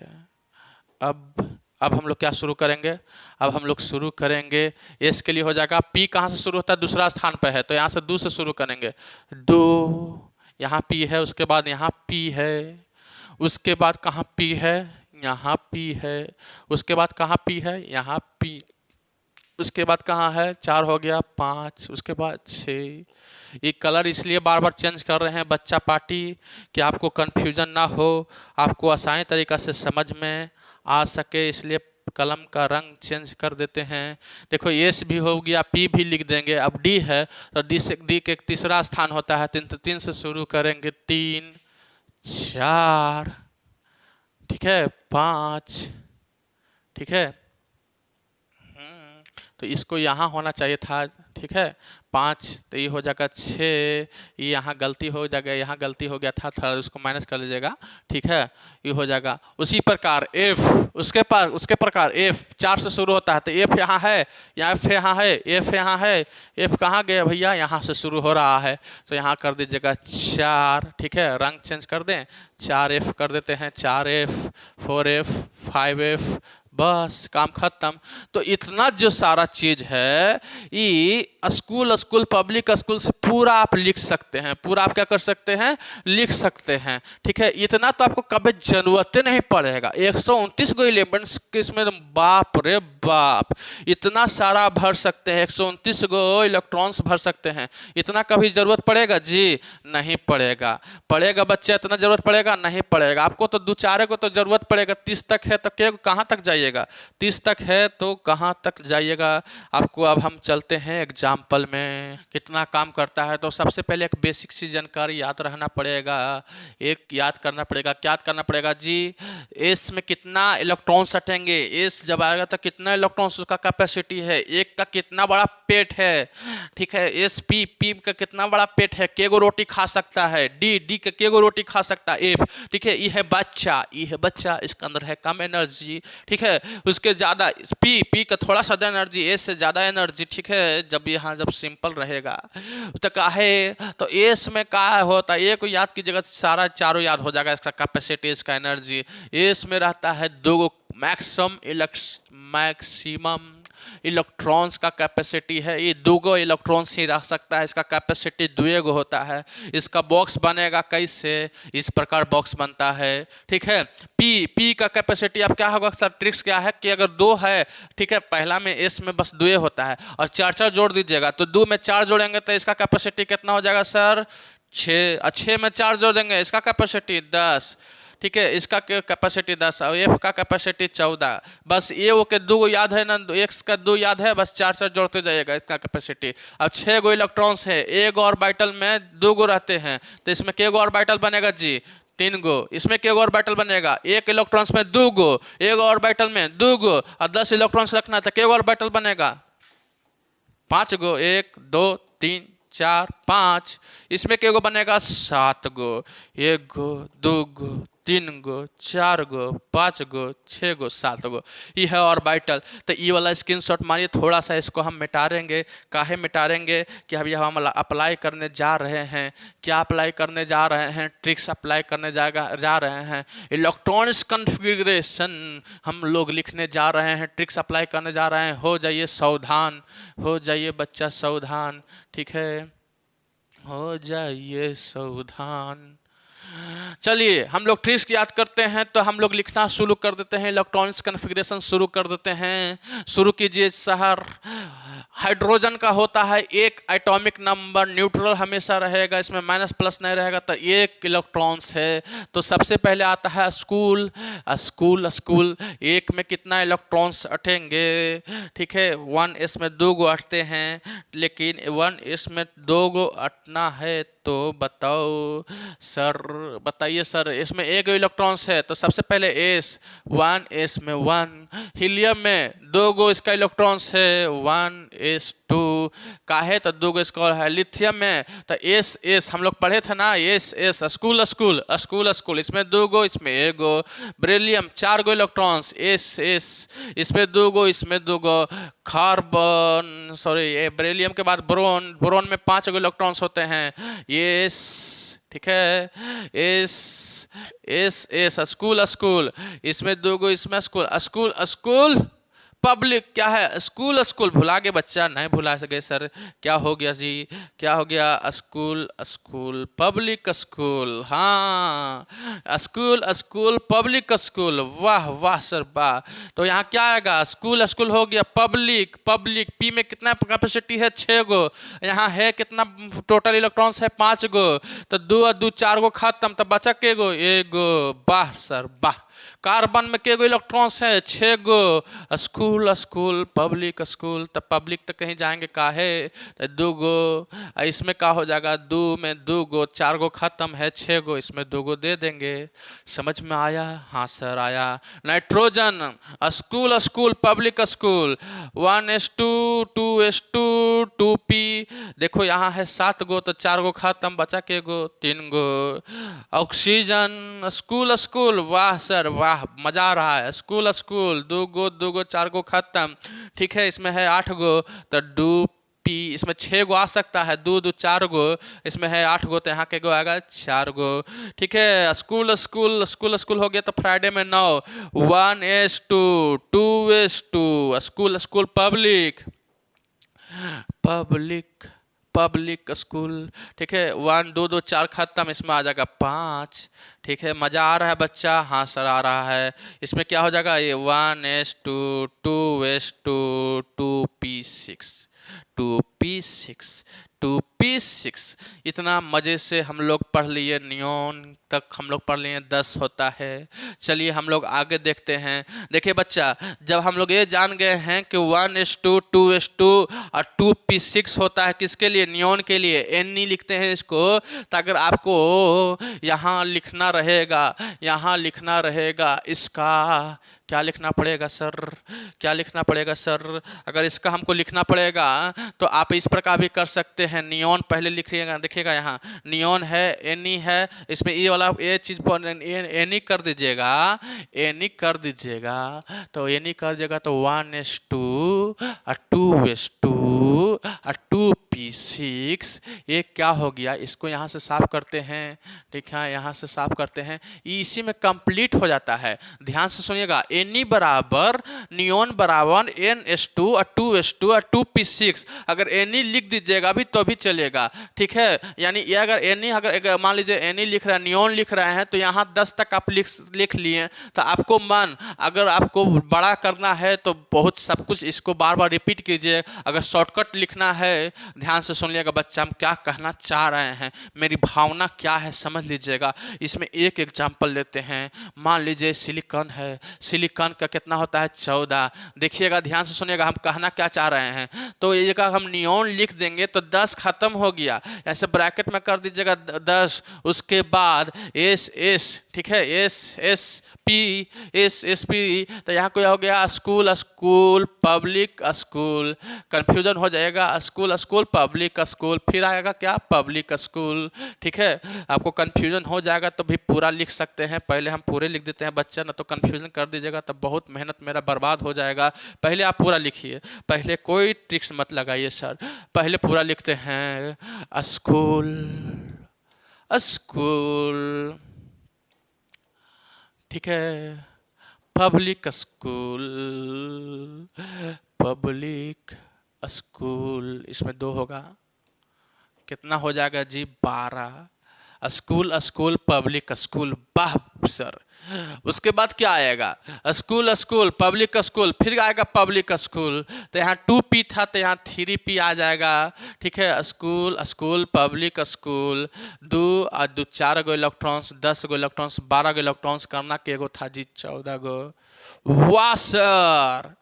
अब हम लोग क्या शुरू करेंगे, अब हम लोग शुरू करेंगे, एस के लिए हो जाएगा, पी कहाँ से शुरू होता है, दूसरा स्थान पे है तो यहाँ से 2 से शुरू करेंगे। 2, यहाँ पी है, उसके बाद यहाँ पी है, उसके बाद कहाँ पी है, यहाँ पी है, उसके बाद कहाँ पी है, यहाँ पी, उसके बाद कहाँ है, 4 हो गया, 5, उसके बाद 6। ये कलर इसलिए बार बार चेंज कर रहे हैं बच्चा पार्टी कि आपको कन्फ्यूजन ना हो, आपको आसान तरीक़ा से समझ में आ सके, इसलिए कलम का रंग चेंज कर देते हैं। देखो एस भी हो गया, पी भी लिख देंगे। अब डी है तो डी के तीसरा स्थान होता है 3, तो 3 से शुरू करेंगे, 3 4, ठीक है, 5, ठीक है। तो इसको यहाँ होना चाहिए था, ठीक है, 5, तो ये हो जाएगा 6, ये यहाँ गलती हो जाएगा, यहाँ गलती हो गया था, थोड़ा उसको माइनस कर लीजिएगा, ठीक है। ये हो जाएगा उसी प्रकार एफ, उसके प्रकार एफ 4 से शुरू होता है तो एफ यहाँ है, या एफ यहाँ है, एफ यहाँ है, एफ कहाँ गया भैया, यहाँ से शुरू हो रहा है तो यहाँ कर दीजिएगा 4, ठीक है। रंग चेंज कर दें, 4F कर देते हैं, 4F 4F 5F, बस काम खत्म। तो इतना जो सारा चीज है ये स्कूल पब्लिक स्कूल से पूरा आप लिख सकते हैं, पूरा आप क्या कर सकते हैं, लिख सकते हैं, ठीक है। इतना तो आपको कभी जरूरत नहीं पड़ेगा। 129 गो एलिमेंट्स इसमें, बाप रे बाप, इतना सारा भर सकते हैं, 129 गो इलेक्ट्रॉन्स भर सकते हैं। इतना कभी जरूरत पड़ेगा जी, नहीं पड़ेगा। पड़ेगा बच्चा, इतना जरूरत पड़ेगा, नहीं पड़ेगा। आपको तो 2-4 को तो जरूरत पड़ेगा। 30 तक है तो कहाँ तक जाइएगा, 30 तक है तो कहाँ तक जाइएगा आपको। अब हम चलते हैं एग्जाम्पल में, कितना काम करता है। तो सबसे पहले एक बेसिक सी जानकारी याद रहना पड़ेगा, एक याद करना पड़ेगा। क्या याद करना पड़ेगा जी, एस में कितना इलेक्ट्रॉन्स हटेंगे, एस जब आएगा तो कितना इलेक्ट्रॉन्स, उसका कैपेसिटी है, एक का कितना बड़ा पेट है, ठीक है। एस पी का कितना बड़ा पेट है, के गो रोटी खा सकता है, डी का के गो रोटी खा सकता है, एफ, ठीक है। ये है बच्चा, इसके अंदर है कम एनर्जी, ठीक है। उसके ज़्यादा पी का थोड़ा सा एनर्जी, एस से ज़्यादा एनर्जी, ठीक है। जब यहाँ जब सिंपल रहेगा तो क्या है, तो एस में क्या होता है, ए को याद कीजिएगा, सारा चारों याद हो जाएगा। इसका कैपेसिटी, इसका एनर्जी। एस में रहता है 2 मैक्सिमम इलेक्ट्रॉन्स का कैपेसिटी है, ये 2 गो इलेक्ट्रॉन्स ही रख सकता है, इसका कैपेसिटी 2 गो होता है। इसका बॉक्स बनेगा कैसे, इस प्रकार बॉक्स बनता है, ठीक है। पी का कैपेसिटी अब क्या होगा सर, ट्रिक्स क्या है कि अगर 2 है, ठीक है, पहला में एस में बस 2 होता है और 4 जोड़ दीजिएगा तो 2 में 4 जोड़ेंगे तो इसका कैपेसिटी कितना हो जाएगा सर, 6 में 4 जोड़ देंगे, इसका कैपेसिटी 10, ठीक है। इसका कैपेसिटी 10 और एफ का कैपेसिटी 14। बस ये वो के 2 याद है ना, एक्स का 2 याद है, बस 4 जोड़ते जाइएगा इसका कैपेसिटी। अब 6 गो इलेक्ट्रॉन्स है, एक ऑर्बिटल में 2 गो रहते हैं तो इसमें के गो ऑर्बिटल बनेगा जी, 3 गो। इसमें के गो ऑर्बिटल बनेगा, एक इलेक्ट्रॉन्स में 2 गो, एक ऑर्बिटल में 2 गो और 10 इलेक्ट्रॉन्स रखना तो के गो ऑर्बिटल बनेगा, 5 गो, 1 2 3 4 5, इसमें के गो बनेगा 7 गो, 1 गो 2 गो 3 गो 4 गो 5 गो 6 गो 7 गो, ये है ऑर्बिटल। तो ये वाला स्क्रीनशॉट मारिए, थोड़ा सा इसको हम मिटाएंगे। काहे मिटाएंगे कि अभी हम अप्लाई करने जा रहे हैं। क्या अप्लाई करने जा रहे हैं? ट्रिक्स अप्लाई करने जा रहे हैं। इलेक्ट्रॉनिक्स कॉन्फ़िगरेशन हम लोग लिखने जा रहे हैं, ट्रिक्स अप्लाई करने जा रहे हैं। हो जाइए सावधान, हो जाइए बच्चा सावधान, ठीक है, हो जाइए सावधान। चलिए हम लोग ट्रिक्स याद करते हैं, तो हम लोग लिखना शुरू कर देते हैं, इलेक्ट्रॉनिक्स कॉन्फ़िगरेशन शुरू कर देते हैं। शुरू कीजिए सर। हाइड्रोजन का होता है एक एटॉमिक नंबर, न्यूट्रल हमेशा रहेगा, इसमें माइनस प्लस नहीं रहेगा, तो एक इलेक्ट्रॉन्स है। तो सबसे पहले आता है स्कूल। स्कूल स्कूल एक में कितना इलेक्ट्रॉन्स अटेंगे? ठीक है, 1s में 2 गो अटते हैं, लेकिन 1s में 2 गो अटना है तो बताओ सर, बताइए सर। इसमें एक इलेक्ट्रॉन्स है तो सबसे पहले एस, 1s में 1। हीलियम में 2 गो इसका इलेक्ट्रॉन्स है, 1s2 का है तो 2 गो इसका है। लिथियम में तो एस हम लोग पढ़े थे ना, S school school school school, इसमें 2 गो इसमें 1 गो। बेरिलियम 4 गो इलेक्ट्रॉन्स, एस इसमें 2 गो इसमें 2 गो। कार्बन सॉरी बेरिलियम के बाद बोरोन में 5 गो इलेक्ट्रॉन्स होते हैं, एस, ठीक है, एस स्कूल स्कूल, इसमें 2 गो इसमें स्कूल स्कूल स्कूल। पब्लिक क्या है? स्कूल स्कूल, भुला गए बच्चा? नहीं भुला सके सर, क्या हो गया जी, क्या हो गया? स्कूल स्कूल पब्लिक स्कूल, हाँ स्कूल स्कूल पब्लिक स्कूल, वाह वाह सर वाह। तो यहाँ क्या आएगा? स्कूल स्कूल हो गया। पब्लिक पब्लिक, पी में कितना कैपेसिटी है? 6 गो। यहाँ है कितना टोटल इलेक्ट्रॉन्स है? 5 गो। तो 2 और 2 4 गो खत्म, तो बचा के गो? 1 गो। वाह सर वाह। कार्बन में के गो इलेक्ट्रॉन्स है? 6 गो। स्कूल स्कूल पब्लिक स्कूल, तब पब्लिक तो कहीं जाएंगे काहे? तो 2 गो। इसमें क्या हो जाएगा? 2 में 2 गो, 4 गो खत्म है, 6 गो, इसमें 2 गो दे देंगे। समझ में आया? हाँ सर आया। Nitrogen school school public school, 1s2 2s2 2p, देखो यहाँ है 7 गो, तो 4 गो खत्म, बचा के गो? 3 गो। ऑक्सीजन स्कूल स्कूल, वाह सर वाह, मजा आ रहा है। स्कूल स्कूल 2 गो 2 गो 4 गो खत्म, ठीक है, इसमें है 8 गो, तो 2p, इसमें 6 गो आ सकता है, 2 2 4 गो, इसमें है 8 गो, तो यहाँ के गो आएगा 4 गो, ठीक है। स्कूल स्कूल स्कूल स्कूल हो गया, तो फ्राइडे में 9, 1s2 2s2 school school public public public school, ठीक है, 1 2 2 4 खत्म, इसमें आ जाएगा 5, ठीक है। मज़ा आ रहा है बच्चा? हाँ सर आ रहा है। इसमें क्या हो जाएगा? ये 1s2 2s2 2p6 2p6 2p6। इतना मज़े से हम लोग पढ़ लिए, नियॉन तक हम लोग पढ़ लिए, 10 होता है। चलिए हम लोग आगे देखते हैं। देखिए बच्चा, जब हम लोग ये जान गए हैं कि 1s2 2s2 और 2p6 होता है किसके लिए? नियॉन के लिए। Ni लिखते हैं इसको, तो अगर आपको यहाँ लिखना रहेगा, यहाँ लिखना रहेगा इसका, क्या लिखना पड़ेगा सर? क्या लिखना पड़ेगा सर? अगर इसका हमको लिखना पड़ेगा तो आप इस प्रकार भी कर सकते हैं। नियॉन पहले लिखिएगा, देखिएगा यहाँ नियॉन है, Ni है, इसमें ये वाला ये चीज़ पर Ni कर दीजिएगा, Ni कर दीजिएगा, तो Ni कर दीजिएगा, तो 1s2 और 2s2 और 2p6, ये क्या हो गया? इसको यहाँ से साफ करते हैं, ठीक है, यहाँ से साफ करते हैं, इसी में कंप्लीट हो जाता है। ध्यान से सुनिएगा, Ni बराबर नियॉन बराबर NS2 और 2s2 और 2p6। अगर Ni लिख दीजिएगा भी तो भी चलेगा, ठीक है। यानी ये अगर Ni अगर मान लीजिए Ni लिख रहा है, नियॉन लिख रहे हैं, तो यहाँ 10 तक आप लिख लिए, तो आपको मन अगर आपको बड़ा करना है तो बहुत सब कुछ इसको बार बार रिपीट कीजिए। अगर शॉर्टकट लिखना है, ध्यान से सुनिएगा बच्चा, हम क्या कहना चाह रहे हैं, मेरी भावना क्या है समझ लीजिएगा। इसमें एक एग्जाम्पल लेते हैं। मान लीजिए सिलिकॉन है, सिलिकॉन का कितना होता है? 14। देखिएगा ध्यान से सुनिएगा, हम कहना क्या चाह रहे हैं। तो ये का हम नियॉन लिख देंगे तो 10 खत्म हो गया, ऐसे ब्रैकेट में कर दीजिएगा 10, उसके बाद एस, ठीक है, S P S S P, तो यहाँ को हो गया school school public school, confusion हो जाएगा स्कूल स्कूल पब्लिक स्कूल, फिर आएगा क्या पब्लिक स्कूल। ठीक है, आपको कन्फ्यूजन हो जाएगा तो भी पूरा लिख सकते हैं, पहले हम पूरे लिख देते हैं बच्चा, ना तो कन्फ्यूजन कर दीजिएगा तब बहुत मेहनत मेरा बर्बाद हो जाएगा। पहले आप पूरा लिखिए, पहले कोई ट्रिक्स मत लगाइए सर, पहले पूरा लिखते हैं स्कूल स्कूल, ठीक है, पब्लिक स्कूल पब्लिक स्कूल, इसमें 2 होगा, कितना हो जाएगा जी 12, स्कूल स्कूल पब्लिक स्कूल, वाह सर। उसके बाद क्या आएगा स्कूल स्कूल पब्लिक स्कूल, फिर आएगा पब्लिक स्कूल, तो यहाँ 2P था तो यहाँ 3P आ जाएगा। ठीक है, स्कूल स्कूल पब्लिक स्कूल, 2 और 2 4 गो इलेक्ट्रॉन्स, 10 गो इलेक्ट्रॉन्स, 12 गो इलेक्ट्रॉन्स करना के गो था जी 14 गो। वाह सर,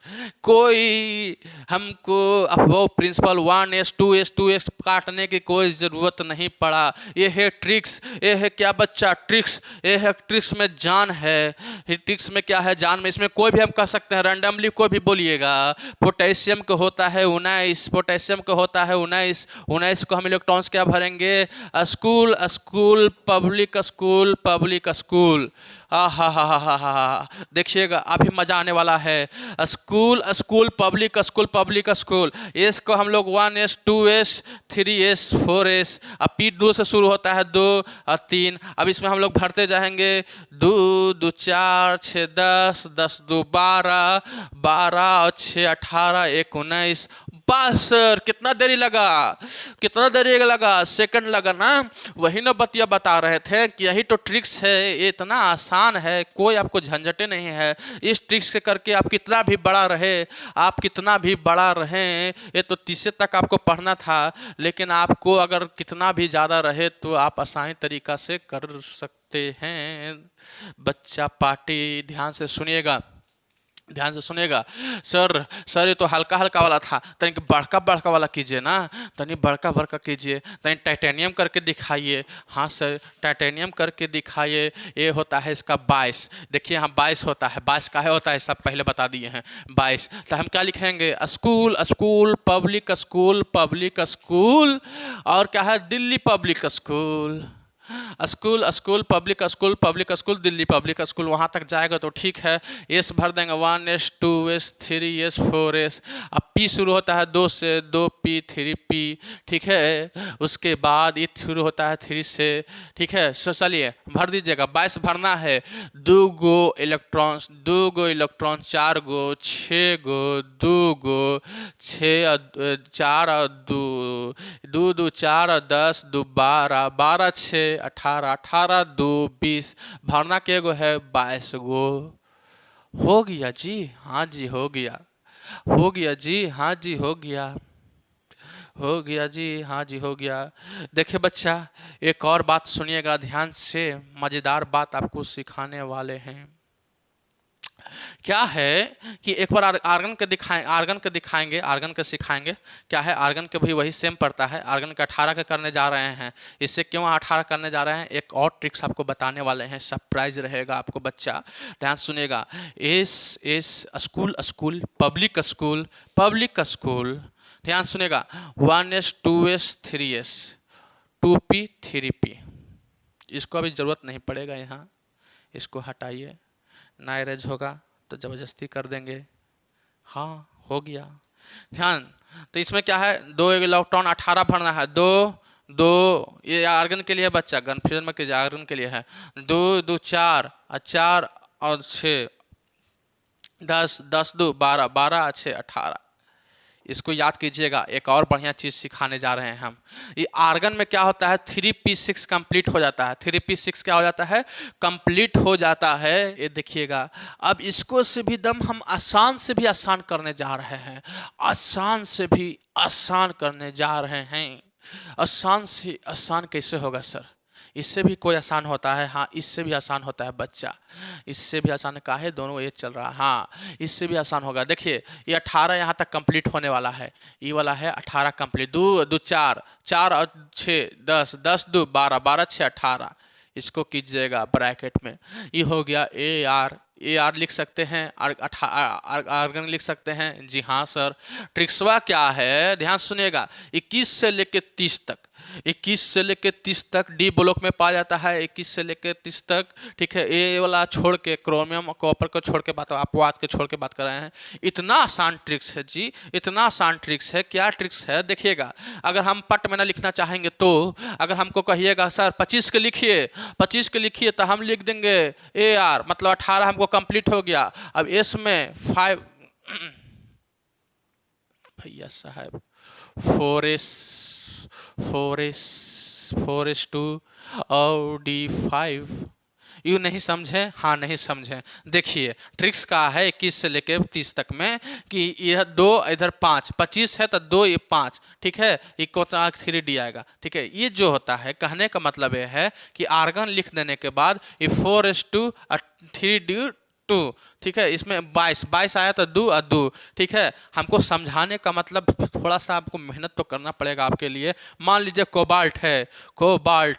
कोई हमको वो प्रिंसिपल 1s 2s 2s काटने की कोई ज़रूरत नहीं पड़ा। ये है ट्रिक्स, ये है क्या बच्चा ट्रिक्स, ये है ट्रिक्स में जान है। ट्रिक्स में क्या है जान में, इसमें कोई भी हम कह सकते हैं रैंडमली कोई भी बोलिएगा। पोटेशियम को होता है 19, पोटेशियम को होता है 19, 19 को हम इलेक्ट्रॉन्स क्या भरेंगे school school public school public school. हा, देखिएगा अभी मजा आने वाला है। School school public school, S को हम लोग 1s 2s 3s 4s, अब पी 2 से शुरू होता है 2 और 3। अब इसमें हम लोग भरते जाएंगे 2 2 4 6 10 10 2 12 12 और 6 18 1 19। बस सर, कितना देरी लगा, कितना देरी लगा, सेकंड लगा ना। वही ना बतिया बता रहे थे कि यही तो ट्रिक्स है, ये इतना आसान है, कोई आपको झंझटे नहीं है। इस ट्रिक्स से करके आप कितना भी बड़ा रहे, आप कितना भी बड़ा रहें, ये तो 30 तक आपको पढ़ना था, लेकिन आपको अगर कितना भी ज़्यादा रहे तो आप आसानी तरीक़ा से कर सकते हैं। बच्चा पार्टी ध्यान से सुनिएगा, ध्यान से सुनिएगा। सर ये तो हल्का हल्का वाला था, तनिक बड़का बड़का वाला कीजिए ना, तनी बड़का बड़का कीजिए, तनी टाइटेनियम करके दिखाइए। हाँ सर, टाइटेनियम करके दिखाइए। ये होता है इसका 22, देखिए यहाँ 22 होता है, 22 काहे होता है सब पहले बता दिए हैं 22। तो हम क्या लिखेंगे school school public school public school, और क्या है Delhi public school, school school public school Delhi public school. वहाँ तक जाएगा तो ठीक है, एस भर देंगे 1s 2s 3s 4s। अब पी शुरू होता है 2 से, 2p 3p, ठीक है। उसके बाद ये शुरू होता है 3 से, ठीक है। सो चलिए भर दीजिएगा, 22 भरना है। 2 गो इलेक्ट्रॉन्स 4 गो 6 गो 2 गो 6 4 और 2 2 2 4 और 10 2 12 12 6 18 18 2 20, भरना के गो है 22 गो। हो गया जी, हाँ जी हो गया, हो गया जी, हाँ जी हो गया, हो गया जी, हाँ जी हो गया। देखिए बच्चा, एक और बात सुनिएगा ध्यान से, मज़ेदार बात आपको सिखाने वाले हैं। क्या है कि एक बार आर्गन के दिखाएंगे, आर्गन के सिखाएंगे। क्या है आर्गन के भी वही सेम पड़ता है, आर्गन के 18 के करने जा रहे हैं। इससे क्यों 18 करने जा रहे हैं, एक और ट्रिक्स आपको बताने वाले हैं, सरप्राइज रहेगा आपको बच्चा, ध्यान सुनेगा। S school school public school, ध्यान सुनेगा। 1s 2s 3s 2p 3p, इसको अभी ज़रूरत नहीं पड़ेगा, यहाँ इसको हटाइए, ना इरेज होगा तो ज़बरदस्ती कर देंगे। हाँ हो गया, ध्यान। तो इसमें क्या है 2 इलेक्ट्रॉन 18 भरना है, 2 2, ये आर्गन के लिए बच्चा कन्फ्यूजन में कीजिए, आर्गन के लिए है 2 2 4 4 और 6 10 10 2 12 12 6 18। इसको याद कीजिएगा। एक और बढ़िया चीज़ सिखाने जा रहे हैं हम। ये आर्गन में क्या होता है 3p6 कंप्लीट हो जाता है, 3p6 क्या हो जाता है कंप्लीट हो जाता है। ये देखिएगा, अब इसको से भी दम हम आसान से भी आसान करने जा रहे हैं, आसान से भी आसान करने जा रहे हैं। आसान से आसान कैसे होगा सर, इससे भी कोई आसान होता है, हाँ इससे भी आसान होता है बच्चा, इससे भी आसान का है, दोनों ये चल रहा है, हाँ इससे भी आसान होगा। देखिए ये 18 यहाँ तक कंप्लीट होने वाला है, ये वाला है 18 कंप्लीट, 2 2 4 4 और 6 10 10 2 12 12 6 18, इसको कीजिएगा ब्रैकेट में। ये हो गया ए आर लिख सकते हैं, आर्गन लिख सकते हैं। जी हाँ सर। ट्रिक्सवा क्या है, ध्यान सुनिएगा, 21 से लेके 30 तक, 21 से लेके 30 तक डी ब्लॉक में पाया जाता है, 21 से लेके 30 तक। ठीक है, ए वाला छोड़ के, क्रोमियम कॉपर को छोड़ के बात, अपवाद के छोड़ के बात कर रहे हैं। इतना आसान ट्रिक्स है जी, इतना आसान ट्रिक्स है। क्या ट्रिक्स है देखिएगा। अगर हम पट में ना लिखना चाहेंगे तो अगर हमको कहिएगा सर 25 के लिखिए, 25 के लिखिए, तो हम लिख देंगे ए आर, मतलब 18 हमको कंप्लीट हो गया। अब एस में 5 भैया साहब 4s 2 और D5। यू नहीं समझे? हाँ नहीं समझे। देखिए ट्रिक्स का है 21 से लेके 30 तक में कि यह 2 इधर 5, 25 है तो 2 ये 5, ठीक है, इक्वल 3D आएगा। ठीक है, ये जो होता है कहने का मतलब ये है कि आर्गन लिख देने के बाद ये 4s2 और 3D 2, ठीक है, इसमें 22 आया तो 2 और 2। ठीक है, हमको समझाने का मतलब थोड़ा सा आपको मेहनत तो करना पड़ेगा आपके लिए। मान लीजिए कोबाल्ट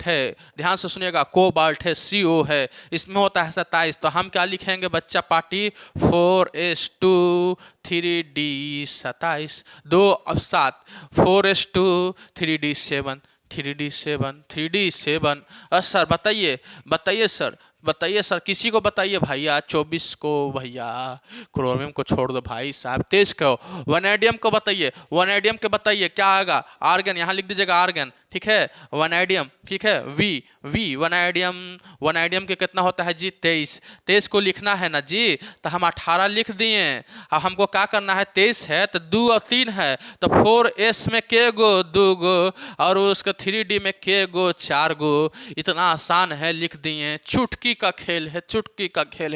है, ध्यान से सुनिएगा, कोबाल्ट है, CO है, इसमें होता है 27, तो हम क्या लिखेंगे बच्चा पार्टी, 4s2 3D 27, 2 और 7, 4s2 3D 7, 3D 7। सर बताइए सर, किसी को बताइए भैया, 24 को भैया, क्रोमियम को छोड़ दो भाई साहब, 23 को, वनैडियम को बताइए क्या आएगा, आर्गन, यहाँ लिख दीजिएगा आर्गन। ठीक है, वनैडियम, ठीक है, वी वनैडियम के कितना होता है जी, 23 को लिखना है ना जी, तो हम 18 लिख दिए। अब हमको क्या करना है, 23 है तो 2 और 3 है, तो 4s में के गो, 2 गो, और उसका 3D में के गो, 4 गो। इतना आसान है, लिख दिए। चुटकी का खेल है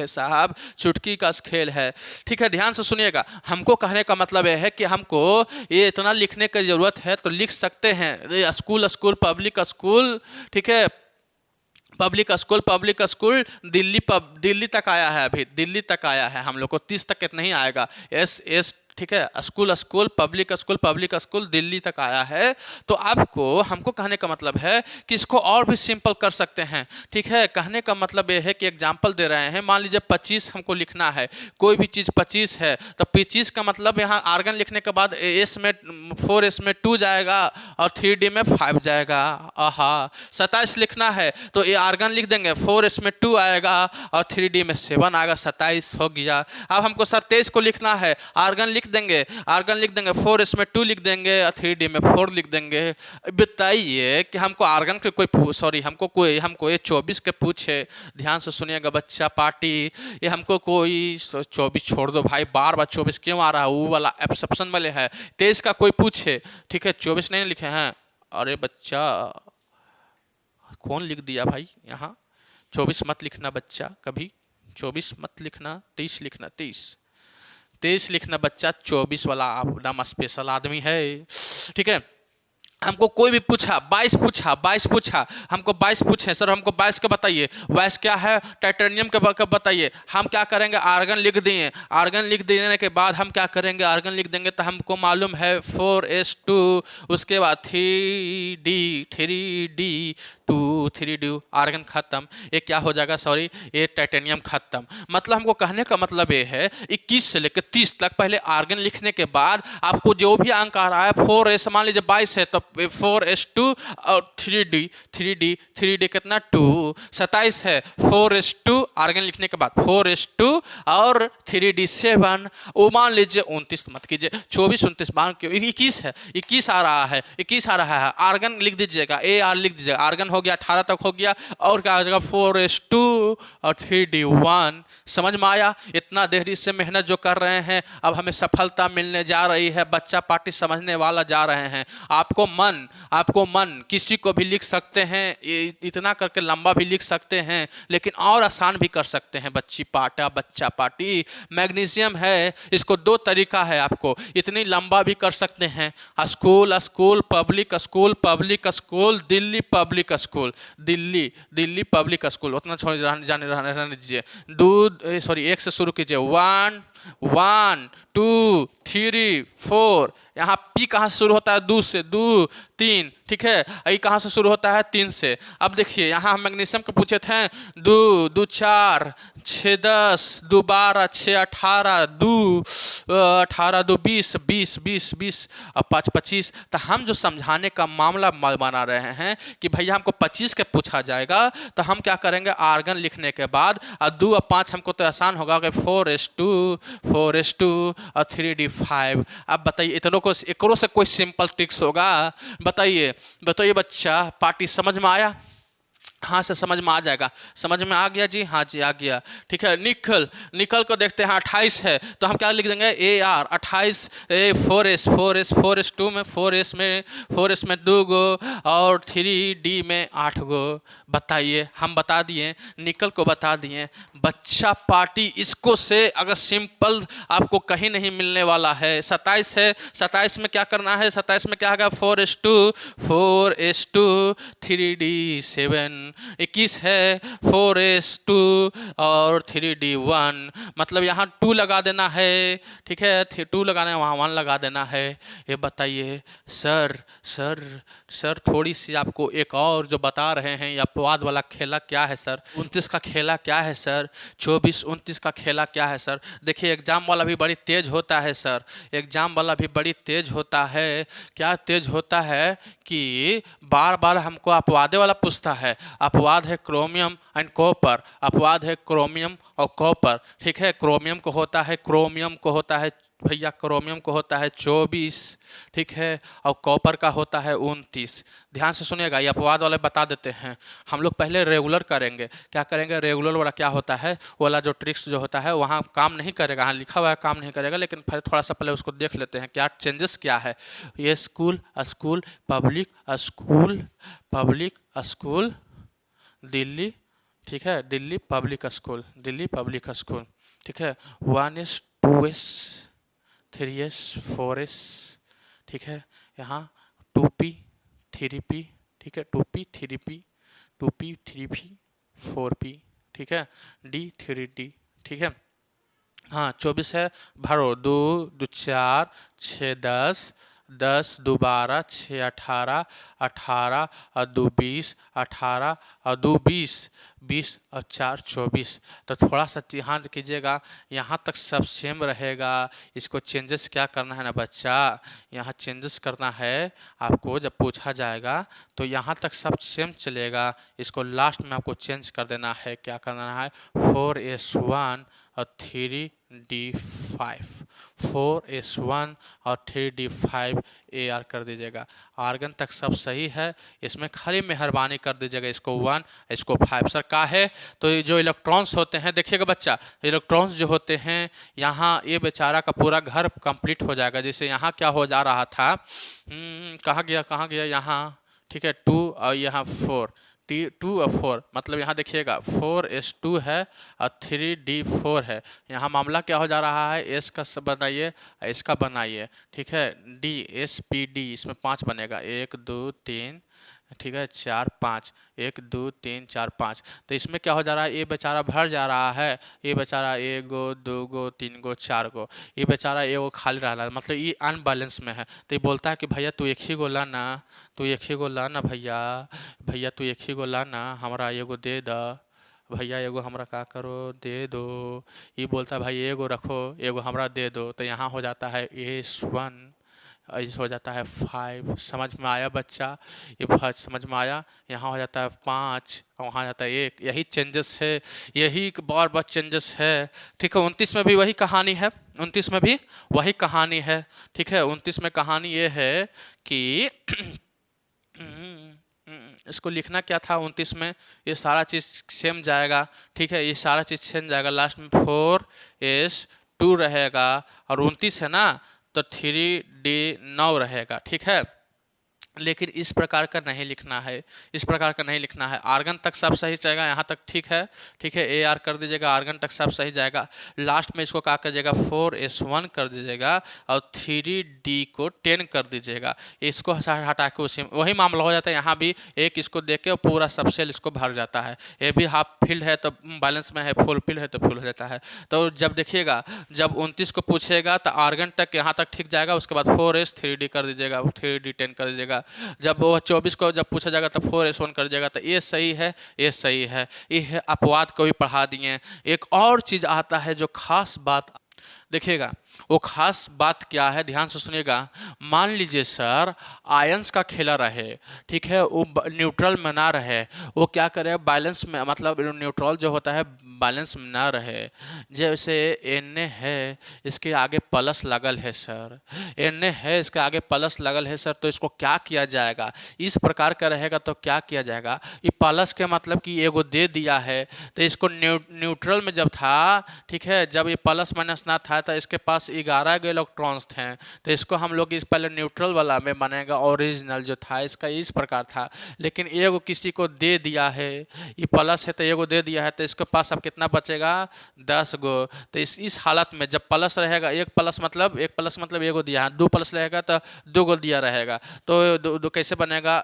साहब, चुटकी का खेल है। ठीक है, ध्यान से सुनिएगा, हमको कहने का मतलब यह है कि हमको ये इतना लिखने की जरूरत है तो लिख सकते हैं। स्कूल पब्लिक स्कूल, ठीक है, पब्लिक स्कूल दिल्ली तक आया है, अभी दिल्ली तक आया है, हम लोग को 30 तक नहीं आएगा। एस ठीक है, स्कूल पब्लिक स्कूल दिल्ली तक आया है। तो आपको हमको कहने का मतलब है कि इसको और भी सिंपल कर सकते हैं। ठीक है, कहने का मतलब ये है कि एग्जांपल दे रहे हैं, मान लीजिए 25 हमको लिखना है, कोई भी चीज़ 25 है, तो 25 का मतलब यहाँ आर्गन लिखने के बाद एस में 4s में 2 जाएगा और 3D में 5 जाएगा। आहा, 27 लिखना है तो ये आर्गन लिख देंगे, 4s में 2 आएगा और 3D में 7 आएगा, 27 हो गया। अब हमको सर 23 को लिखना है, आर्गन लिख देंगे, 4s में 2 लिख देंगे और 3D में 4 लिख देंगे। बताइए कि हमको आर्गन के हमको ये 24 के पूछे, ध्यान से सुनिएगा बच्चा पार्टी, ये हमको कोई 24 छोड़ दो भाई, बार 24 क्यों आ रहा है, वो वाला एक्सेप्शन वाले है। 23 का कोई पूछे, ठीक है, 24 नहीं लिखे हैं, अरे बच्चा कौन लिख दिया भाई, यहाँ 24 मत लिखना बच्चा, कभी 24 मत लिखना, 23 लिखना, 23 लिखना बच्चा, 24 वाला आप नाम स्पेशल आदमी है। ठीक है, हमको कोई भी पूछा, 22 पूछा, हमको 22 पूछे, सर हमको 22 का बताइए, 22 क्या है, टाइटेनियम का बताइए। हम क्या करेंगे, आर्गन लिख दिए, आर्गन लिख देने के बाद हम क्या करेंगे, आर्गन लिख देंगे तो हमको मालूम है 4s2, उसके बाद 3D आर्गन खत्म, ये क्या हो जाएगा, सॉरी ये टाइटेनियम खत्म। मतलब हमको कहने का मतलब ये है 21 से लेकर 30 तक पहले आर्गन लिखने के बाद आपको जो भी अंक आ रहा है, 4s मान लीजिए 22 है तो 4s2 और 3D कितना 2, 27 है 4s2 आर्गन लिखने के बाद 4s2 और 3D 7, वो मान लीजिए 29 मत कीजिए, 24 29 मान क्यों, 21 है, 21 आ रहा है, आर्गन लिख दीजिएगा, AR लिख दीजिएगा, आर्गन हो गया, 18 तक हो गया, और क्या आ जाएगा 4s2 और 3D 1। समझ में आया? इतना देरी से मेहनत जो कर रहे हैं, अब हमें सफलता मिलने जा रही है, बच्चा पार्टी समझने वाला जा रहे हैं। आपको मन किसी को भी लिख सकते हैं, इतना करके लंबा भी लिख सकते हैं, लेकिन और आसान भी कर सकते हैं। बच्चा पार्टी मैग्नीशियम है, इसको 2 तरीका है, आपको इतनी लंबा भी कर सकते हैं, school public school Delhi public school, उतना छोड़ रहने दीजिए। 1 से शुरू कीजिए, 1 1 2 3 4, यहाँ पी कहाँ से शुरू होता है? दो से, 2 3, ठीक है। आई कहाँ से शुरू होता है? 3 से। अब देखिए यहाँ हम मैग्नीशियम के पूछे थे, 2 2 4 6 10, 2 12 6 18, 2 18 2 20 20 20 20 और 5 25। तो हम जो समझाने का मामला बना रहे हैं कि भैया हमको 25 के पूछा जाएगा, तो हम क्या करेंगे? आर्गन लिखने के बाद और 2 और 5 हमको तो आसान होगा कि 4s2 4s2 और 3d5। अब बताइए इतनों को एकरों से कोई सिंपल ट्रिक्स होगा? बताइए बताइए बच्चा, पार्टी समझ में आया? हाँ से समझ में आ जाएगा। समझ में आ गया जी? हाँ जी आ गया। ठीक है, निकल निकल को देखते हैं 28 है तो हम क्या लिख देंगे? AR 28 4s 4s 4s2 में 4s में 2 गो और 3D में 8 गो। बताइए, हम बता दिए, निकल को बता दिए। बच्चा पार्टी इसको से अगर सिंपल आपको कहीं नहीं मिलने वाला है। 27 है, 27 में क्या करना है? 27 में क्या होगा? 4s2 3d7। 21 है 4s2 और 3d1, मतलब यहाँ 2 लगा देना है। ठीक है, 2 लगाना है, वहाँ 1 लगा देना है। ये बताइए सर सर सर थोड़ी सी आपको एक और जो बता रहे हैं, ये अपवाद वाला खेला क्या है सर? 29 का खेला क्या है सर? 24 29 का खेला क्या है सर? देखिए एग्जाम वाला भी बड़ी तेज होता है सर, एग्जाम वाला भी बड़ी तेज होता है। क्या तेज होता है कि बार बार हमको अपवादे वाला पूछता है। अपवाद है क्रोमियम एंड कॉपर, अपवाद है क्रोमियम और कॉपर। ठीक है, क्रोमियम को होता है भैया क्रोमियम को होता है 24, ठीक है, और कॉपर का होता है 29। ध्यान से सुनिएगा, ये अपवाद वाले बता देते हैं। हम लोग पहले रेगुलर करेंगे। क्या करेंगे? रेगुलर वाला क्या होता है, वो वाला जो ट्रिक्स जो होता है वहाँ काम नहीं करेगा, हाँ लिखा हुआ है काम नहीं करेगा, लेकिन फिर थोड़ा सा पहले उसको देख लेते हैं क्या चेंजेस क्या है। ये school school public school public school Delhi, ठीक है, Delhi public school, Delhi public school. ठीक है, 1s 2s 3s 4s, ठीक है, यहाँ 2p 3p, ठीक है, 2p 3p 2p 3p 4p, ठीक है, d 3d, ठीक है। हाँ 24 है, भरो 2 2 4 6 10 10 2 12 6 18 18 और 2 20 18 और 2 20 20 और 4 24। तो थोड़ा सा ध्यान कीजिएगा, यहाँ तक सब सेम रहेगा। इसको चेंजेस क्या करना है ना बच्चा, यहाँ चेंजेस करना है आपको। जब पूछा जाएगा तो यहाँ तक सब सेम चलेगा, इसको लास्ट में आपको चेंज कर देना है। क्या करना है? 4s1 और 3d5, 4s1 और 3d5 AR कर दीजिएगा। आर्गन तक सब सही है, इसमें खाली मेहरबानी कर दीजिएगा इसको 1 इसको 5। सर का है? तो ये जो इलेक्ट्रॉन्स होते हैं, देखिएगा बच्चा, इलेक्ट्रॉन्स जो होते हैं यहाँ, ये बेचारा का पूरा घर कंप्लीट हो जाएगा। जैसे यहाँ क्या हो जा रहा था, कहाँ गया यहाँ, ठीक है, 2 और यहाँ 4, 2 और 4, मतलब यहाँ देखिएगा 4s2 है और 3d4 है। यहाँ मामला क्या हो जा रहा है? s का बनाइए, इसका बनाइए, ठीक है, DSPD, इसमें 5 बनेगा, 1 2 3, ठीक है, 4 5, 1 2 3 4 5। तो इसमें क्या हो जा रहा है? ये बेचारा भर जा रहा है, ये बेचारा 1 गो 2 गो 3 गो 4 गो, ये बेचारा एगो खाली रहा है, मतलब ये अनबैलेंस में है। तो ये बोलता है कि भैया तू एक ही गो ला ना, तू एक ही गो ला ना भैया, भैया तू एक ही गो ला ना, हमारा एगो दे द भैया, एगो हमरा का करो दे दो। ये बोलता है भाई एगो रखो, एगो हमरा दे दो। तो यहाँ हो जाता है s1, ऐसे हो जाता है 5। समझ में आया बच्चा? ये समझ में आया? यहाँ हो जाता है 5 और वहाँ जाता है 1। यही चेंजेस है, यही बार बार चेंजेस है। ठीक है, 29 में भी वही कहानी है, 29 में भी वही कहानी है। ठीक है, 29 में कहानी ये है कि इसको लिखना क्या था 29 में, ये सारा चीज़ सेम जाएगा। ठीक है, ये सारा चीज़ सेम जाएगा, लास्ट में 4s2 रहेगा और 29 है ना, तो 3d9 रहेगा। ठीक है, लेकिन इस प्रकार का नहीं लिखना है, इस प्रकार का नहीं लिखना है। आर्गन तक सब सही जाएगा, यहाँ तक ठीक है, ठीक है, ए आर कर दीजिएगा, आर्गन तक सब सही जाएगा। लास्ट में इसको क्या कर दीजिएगा, 4s1 कर दीजिएगा और 3d को 10 कर दीजिएगा। इसको हटा के उसी वही मामला हो जाता है। यहाँ भी एक इसको देख के पूरा सब सेल इसको भर जाता है। ये भी हाफ फील्ड है तो बैलेंस में है, फुल फील्ड है तो फुल हो जाता है। तो जब देखिएगा, जब 29 को पूछेगा तो आर्गन तक यहाँ तक ठीक जाएगा, उसके बाद 4s 3d कर दीजिएगा, 3d 10 कर दीजिएगा। जब वो 24 को जब पूछा जाएगा तब 4s1 कर जाएगा। तो ये सही है, ये सही है, ये है अपवाद को भी पढ़ा दिए। एक और चीज़ आता है जो खास बात, देखिएगा वो खास बात क्या है, ध्यान से सुनिएगा। मान लीजिए सर आयंस का खेला रहे, ठीक है, वो न्यूट्रल में ना रहे, वो क्या करे, बैलेंस में, मतलब न्यूट्रल जो होता है बैलेंस में ना रहे। जैसे Na है, इसके आगे प्लस लगल है सर, Na है, इसके आगे प्लस लगल है सर, तो इसको क्या किया जाएगा, इस प्रकार का रहेगा तो क्या किया जाएगा, ये प्लस के मतलब कि एगो दे दिया है, तो इसको न्यूट्रल में जब था, ठीक है, जब ये प्लस माइनस ना था तो इसके पास 11 के इलेक्ट्रॉन्स थे, तो इसको हम लोग इस पहले न्यूट्रल वाला में मानेगा। ओरिजिनल जो था इसका इस प्रकार था, लेकिन एगो किसी को दे दिया है, ये प्लस है तो एगो दे दिया है, तो इसके पास अब कितना बचेगा, 10 गो। तो इस हालत में जब प्लस रहेगा, एक प्लस मतलब एगो दिया है, 2 प्लस रहेगा तो 2 गो दिया रहेगा, तो दो कैसे बनेगा,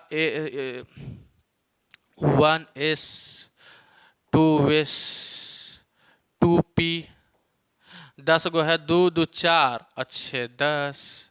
1s 2s 2p, 10 गो है, 2 2 4 अच्छे 10।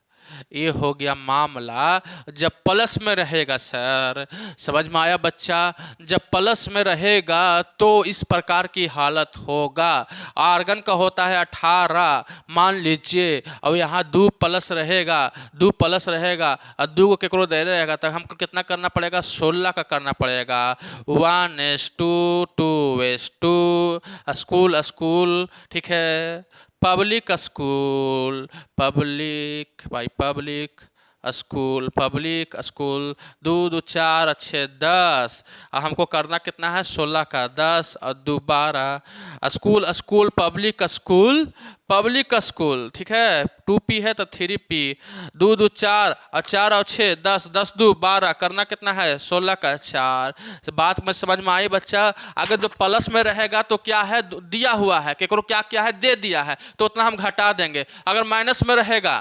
ये हो गया मामला जब प्लस में रहेगा सर, समझ में आया बच्चा, जब प्लस में रहेगा तो इस प्रकार की हालत होगा। आर्गन का होता है 18 मान लीजिए, और यहाँ 2 प्लस रहेगा, 2 प्लस रहेगा और 2 को केकरो दे रहेगा, तो हमको कितना करना पड़ेगा, 16 का करना पड़ेगा। 1s2 2s2 स्कूल स्कूल, ठीक है, पब्लिक स्कूल, पब्लिक भाई पब्लिक स्कूल, पब्लिक स्कूल, 2 2 4 अच्छे 10, और हमको करना कितना है, 16 का 10 और 2 12, school school public school, public school, ठीक है, 2p है तो 3p, 2 2 4 और 4 और 6 10, 10 2 12, करना कितना है, 16 का 4। बात में समझ में आई बच्चा। अगर जो प्लस में रहेगा तो क्या है, दिया हुआ है, केकरो क्या क्या है, दे दिया है, तो उतना हम घटा देंगे। अगर माइनस में रहेगा,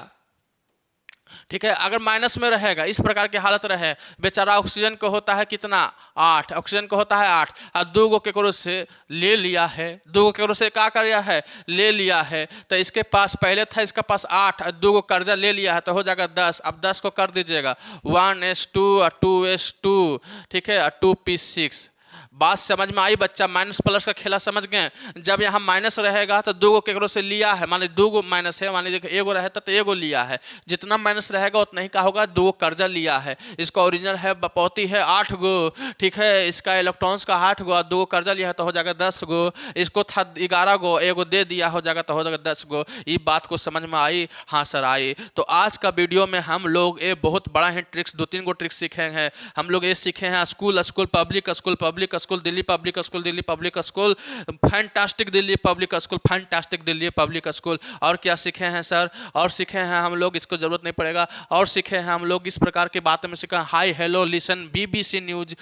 ठीक है, अगर माइनस में रहेगा, इस प्रकार की हालत रहे, बेचारा ऑक्सीजन को होता है कितना, 8, ऑक्सीजन को होता है 8, और 2 गो केकरो से ले लिया है, 2 गो केकरो से क्या कर लिया है, ले लिया है, तो इसके पास पहले था, इसका पास 8 और 2 गो कर्जा ले लिया है, तो हो जाएगा 10। अब 10 को कर दीजिएगा, 1s2 और 2s2, ठीक है, और 2p6। बात समझ में आई बच्चा, माइनस प्लस का खेला समझ गए। जब यहाँ माइनस रहेगा तो 2 गो केकरो से लिया है, मान लीजिए 2 गो माइनस है, मान लीजिए एगो रहता तो एगो लिया है, जितना माइनस रहेगा उतना ही का होगा, 2 गो कर्जा लिया है। इसका ओरिजिनल है, बपौती है 8 गो, ठीक है, इसका इलेक्ट्रॉन्स का 8 गो, 2 गो कर्जा लिया है तो हो जाएगा 10 गो, इसको था 11 गो, एगो दे दिया हो जाएगा तो हो जाएगा 10 गो। ये बात को समझ में आई, हाँ सर आई। तो आज का वीडियो में हम लोग ये बहुत बड़ा है ट्रिक्स, 2-3 गो ट्रिक्स सीखे हैं हम लोग। ये सीखे हैं school school public school, public school Delhi public school, Delhi public school, fantastic Delhi public school, fantastic Delhi public school. और क्या सीखे हैं सर, और सीखे हैं हम लोग, इसको जरूरत नहीं पड़ेगा, और सीखे हैं हम लोग इस प्रकार की बातें में सीखा, hi hello listen BBC news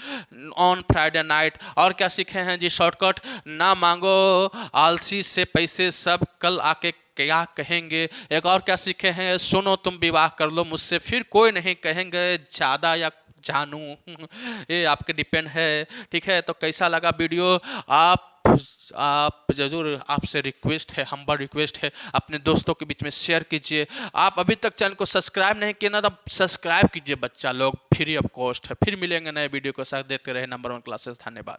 on Friday night. और क्या सीखे हैं जी, शॉर्टकट, ना मांगो आलसी से पैसे, सब कल आके क्या कहेंगे। एक और क्या सीखे हैं, सुनो तुम विवाह कर लो मुझसे, फिर कोई नहीं कहेंगे ज़्यादा या जानू, ये आपके डिपेंड है, ठीक है। तो कैसा लगा वीडियो, आप जरूर, आपसे रिक्वेस्ट है, हम्बल रिक्वेस्ट है, अपने दोस्तों के बीच में शेयर कीजिए। आप अभी तक चैनल को सब्सक्राइब नहीं किया ना, तो सब्सक्राइब कीजिए बच्चा लोग, फ्री ऑफ कॉस्ट है। फिर मिलेंगे नए वीडियो के साथ, देखते रहे नंबर 1 क्लासेस। धन्यवाद।